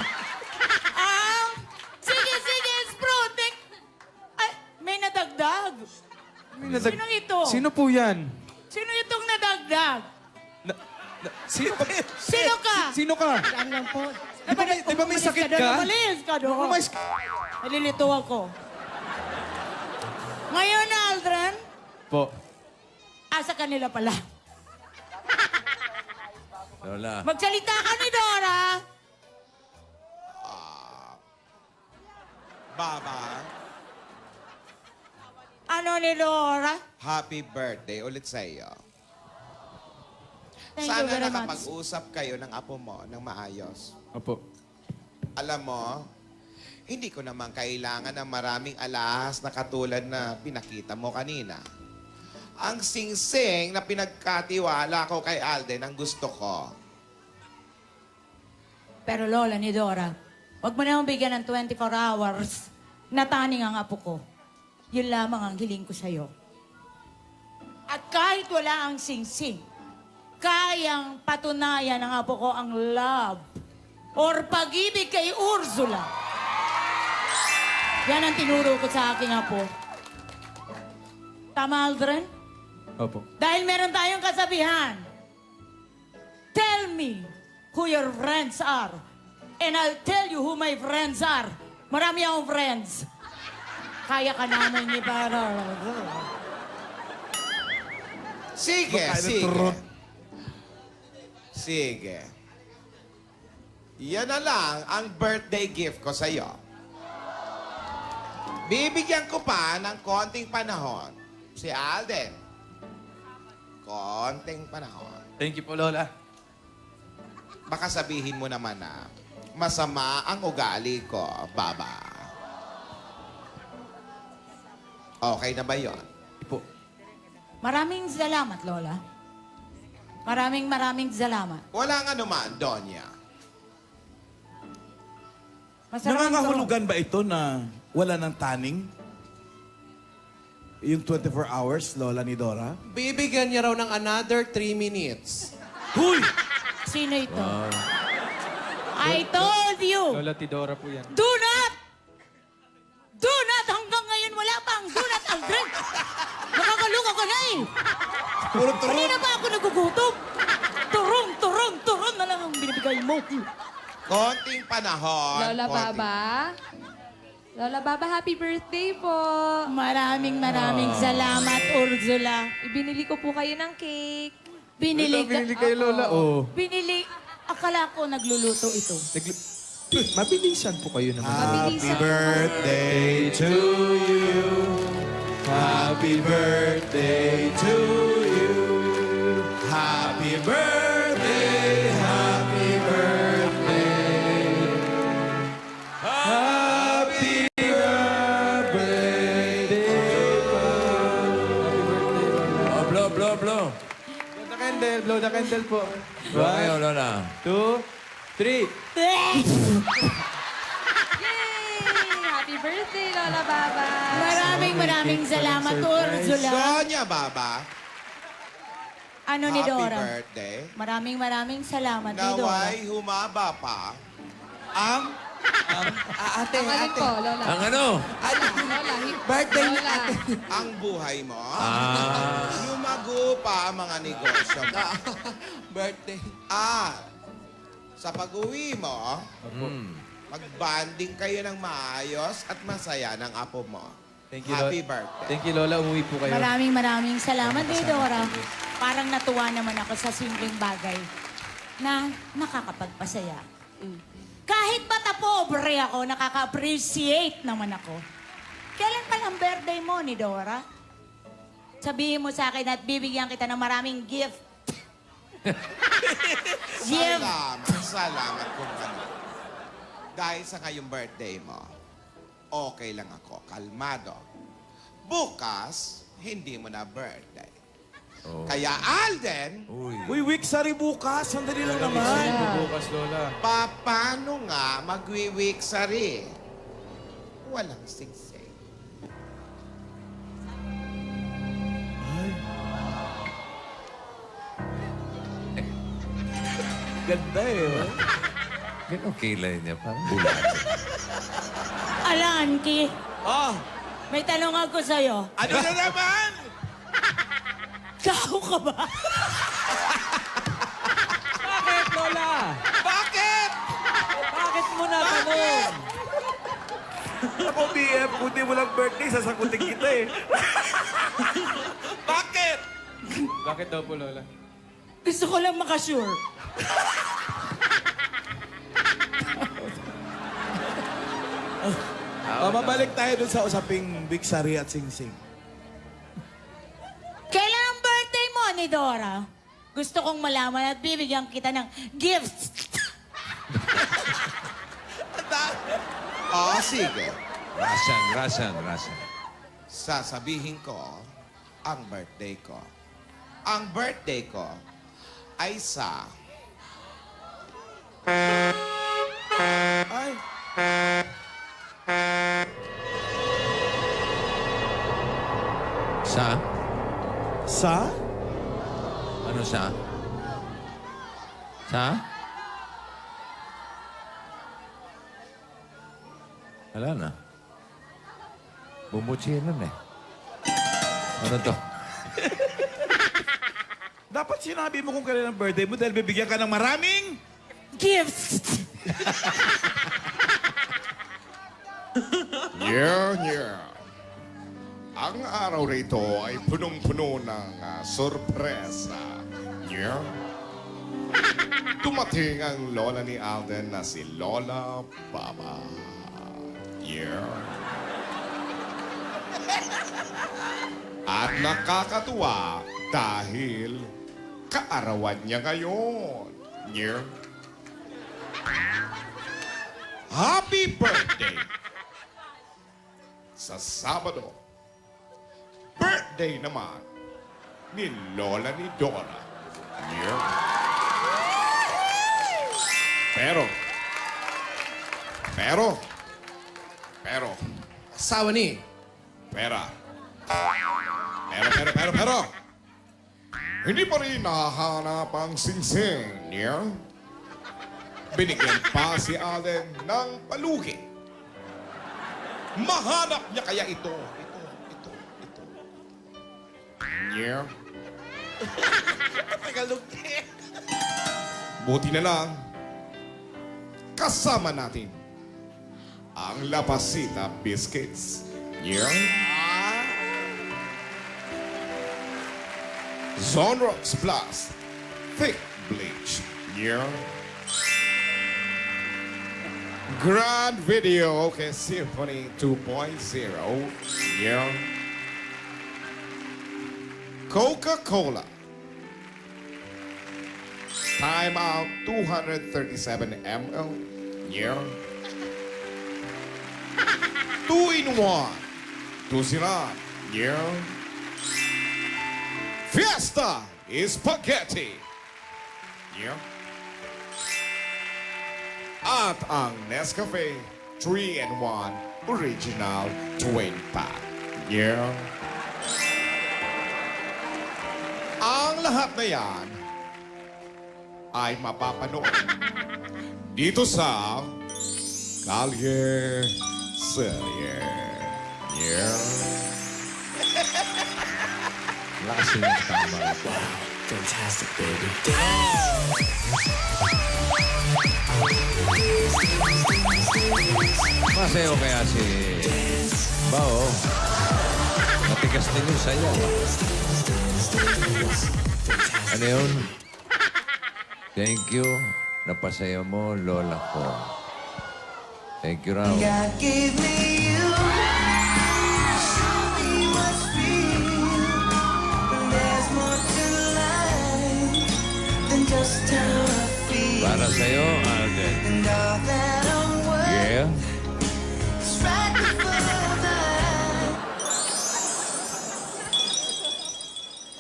Sige, Sprutek. Ay, may nadagdag. Sino ito? Sino po yan? Sino itong nadagdag? Sino ka? Sino ka? Sino ka? Yan lang po. Di ba may sakit ka? Umalis ka doon. Nalilito ako. Ngayon, Aldrin, Po. asa kanila pala. Lola. Magsalita ka ni Dora. Baba. Ano ni Dora? Happy birthday ulit sa iyo. Thank you Sana very much. nakapag-usap kayo ng apo mo ng maayos. Opo. Alam mo, hindi ko naman kailangan ng maraming alahas na katulad na pinakita mo kanina. Ang singsing na pinagkatiwala ko kay Alden ang gusto ko. Pero Lola ni Dora, wag mo naman bigyan ng 24 hours na taning ang apo ko. Yun lamang ang hiling ko sa'yo. At kahit wala ang singsing, kayang patunayan ng apo ko ang love or pag-ibig kay Ursula. Yan ang tinuro ko sa aking apo. Tama, Aldrin? Opo. Dahil meron tayong kasabihan. Tell me who your friends are. And I'll tell you who my friends are. Marami akong friends. Kaya ka namin ni para. Sige, Magkano sige. turot? Sige. Yan na lang ang birthday gift ko sa'yo. Bibigyan ko pa ng konting panahon si Alden. Konting panahon. Thank you po, Lola. Baka sabihin mo naman na masama ang ugali ko, Baba. Okay na ba yon? Po. Maraming salamat, Lola. Maraming salamat. Walang anuman, Donya. Masarap ang Nangangahulugan ba ito na wala ng taning? Yung 24 hours, Lola ni Dora? Bibigyan niya raw ng another 3 minutes. Huy! Sino ito? I told you! Lola Tidora po yan. Do not! Do not! Hanggang ngayon wala pang do not, Aldrin! Nakakaluka ka na eh! Puro turot. Kanina pa ako nagugutom! Turong na lang ang binibigay mo. Konting panahon. Lola konting- Baba. Lola Baba, happy birthday po. Maraming salamat, Ursula. Ibinili ko po kayo ng cake. Binili kayo, Lola. Oh. Binili. Akala ko nagluluto ito. Mabilisan po kayo naman. Happy birthday to you. Happy birthday to you. Happy birthday, happy birthday. Happy birthday. Oh, blow. candle. Blow the candle po. Blow kayo, Lola. 2, 3. Yay! Happy birthday, Lola Baba! Maraming salamat, Ursula. Sonia, Baba. Ano ni Happy Dora? birthday. Maraming salamat ni Dora. Naway humaba pa ang Ate, Ang alin po, Lola? Ang ano? Lola, birthday ni Lola. ate. ang buhay mo. Ah. Lumago pa ang mga negosyo mo. Birthday. Sa pag-uwi mo, mag-banding kayo ng maayos at masaya ng apo mo. Thank you, Happy Lola. birthday. Thank you, Lola. Umuwi po kayo. Maraming salamat ni Dora. Parang natuwa naman ako sa simpleng bagay na nakakapagpasaya. Kahit bata pobre ako, nakaka-appreciate naman ako. Kailan pa lang birthday mo ni Dora? Sabihin mo sa akin at bibigyan kita ng maraming gift. Gift. Salamat kung ano. Dahil sa ngayong birthday mo, okay lang ako, kalmado. Bukas, hindi mo na birthday. Kaya Alden, Uy, Wiksari bukas. Sandali lang naman. Bukas, Lola. paano nga magwiwiksari? Walang singsing. Ganda eh. Ganun kilay niya. Parang bulat. Alanki, Oh, may tanong ako sa'yo. ano na naman? Kao ka ba? Bakit, Lola? Bakit? Bakit mo na tanong? Ako, BF, kung di mo lang birthday, sasagutin kita eh. Bakit? Bakit daw po, Lola? Gusto ko lang makasure. Mabalik tayo dun sa usaping Wiksari at Singsing. Kailan ang birthday mo ni Dora? Gusto kong malaman at bibigyan kita ng gifts. Sige. Rasan. Sasabihin ko ang birthday ko. Ang birthday ko ay sa... Ay. Sa? Sa? Ano sa? Sa? Wala na. Bumutsi nun eh. Ano to? Dapat sinabi mo kung kailan ang birthday mo dahil bibigyan ka ng maraming... Gifts! Yeah. Ang araw rito ay punong-puno ng sorpresa. Yeah. Dumating ang lola ni Alden na si Lola Baba. Yeah. At nakakatuwa dahil kaarawan niya ngayon. Yeah. Happy birthday! Sa Sabado, birthday naman ni Lola ni Dora. Yeah. Pero, Asawa ni. pero, hindi pa rin nahanap ang singsing niya. Binigyan pa si Alden ng palugi. Mahanap niya kaya ito. Yeah. Buti na lang, kasama natin ang La Pasita Biscuits. Yeah. Zonrox Plus Thick Bleach. Yeah. Grand Video Symphony 2.0. Yeah. Coca-Cola. Time Out 237 ml. Yeah. 2-in-1. Tusinan. Yeah. Fiesta spaghetti. Yeah. At ang Nescafe 3-in-1 Original Twin Pack. Yeah. Ang lahat na yan ay mapapanood dito sa Kalye Serye. Yeah. Lakas yung tama. Fantastic, baby. Masayo kaya si Bao. Matigas din yung sayaw. Ano yun? Thank you. Napasaya mo, lola ko. Thank you, Raul. God gave me you. Show me what's real. And there's more to life than just how I feel. Para sa'yo, Alden. And all that I'm worth Yeah? is right before the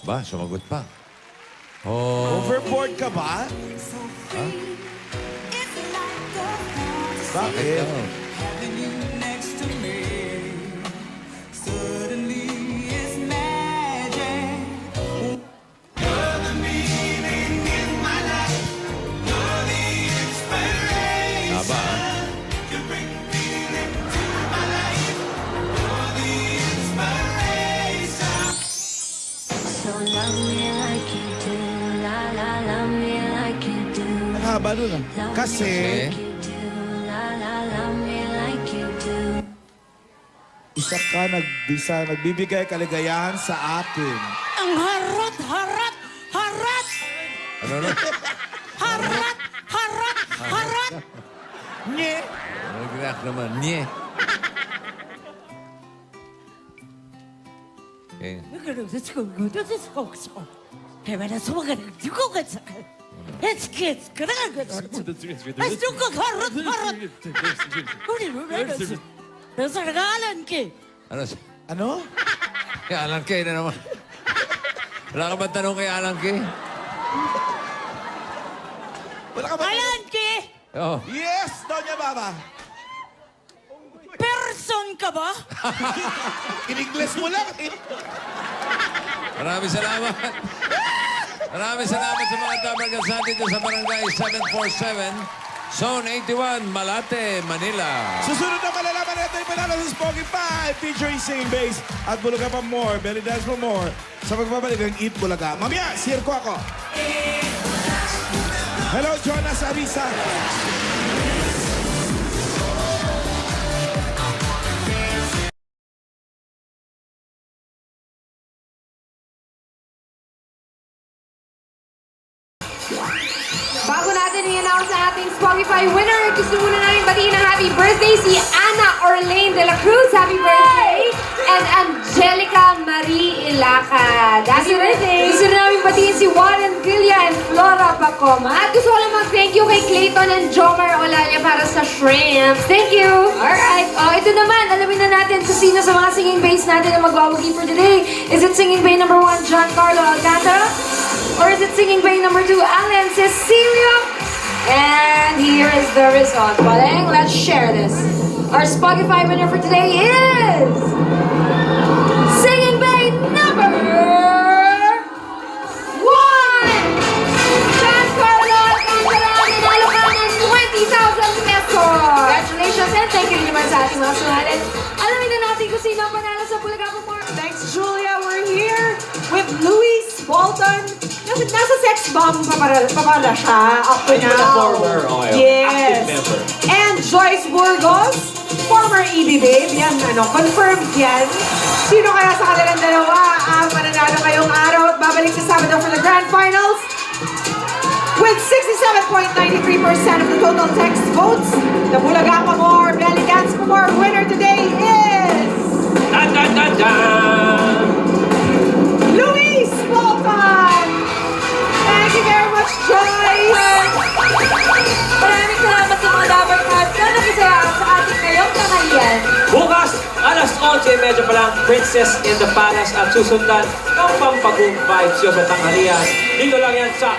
Ba, sumagot pa. Oh. Overboard ka ba? Ha? Bakit? having you next to me. Suddenly it's magic. You're the meaning in my life. You're the inspiration. Haba, ah. You bring meaning to my life. You're the inspiration. So love me like you do. La la, love me like you do. Ang haba nun ah. Kasi, isa ka nagbibigay kaligayahan sa akin. Ang harot, harot, harot! Ano na? Harot, harot, harot! Nye! Nag-react naman. Nye. Okay. Ano? Ano? Kay Alan Kay na naman. Wala ka ba tanong kay Alan Kay? Wala ka ba? Alan Kay! Oh. Yes, Doña Baba. Person ka ba? In-English mo lang eh. Maraming salamat. Maraming salamat sa mga tabargasan dito sa Barangay 747, Zone 81, Malate, Manila. Susunod na malalaman natin yung panalo sa Spoken 5 featuring Singing Bass at Bulaga pa more, Belly Dance pa more sa pagbabalik ng Eat Bulaga. Mamaya, sirko ako. Hello, Jonas Arisa. Bago natin i-announce ang ating Spotify winner, gusto muna namin batiin ng happy birthday si Ana Orlane de la Cruz. Happy birthday! And Angelica Marie Ilacad. Happy birthday! Gusto namin batiin si Warren Villa and Flora Pacoma. At gusto ko lang mag-thank you kay Clayton and Jomar Olaya para sa shrimp. Thank you! Alright, ito naman, alamin na natin kung sino sa mga singing bass natin na magwawagi for today. Is it singing bay number 1, Giancarlo Alcantara? Or is it singing bay number 2, Alan Cecilio? And here is the result. Baleng, let's share this. Our Spotify winner for today is... Singing bay number 1! Giancarlo Alcantara, nanalo ka ng 20,000 pesos! Congratulations and thank you naman sa ating mga sumalit. Alamin na natin kung sino ang panalo sa Bulaga More. Thanks, Julia. We're here with Luis Bolton. Nasa sex bomb pa pala siya up to now. Former oil. Yes. Active member. And Joyce Burgos, former EB Babe. Yan, confirmed yan. Sino kaya sa kanilang dalawa ang mananalo ngayong araw at babalik sa Sabado for the Grand Finals? With 67.93% of the total text votes, the Bulaga pa more, Belly Dance pa more winner today is... Dun, dun, dun, dun. Luis Bolton! Thank you very much, Joyce! Maraming salamat sa mga dapat cards na nakisaya sa ating ngayong tanghalian. Bukas, alas 11:30 palang Princess in the Palace at susundan ng pampagong vibes yun sa tanghalian. Dito lang yan sa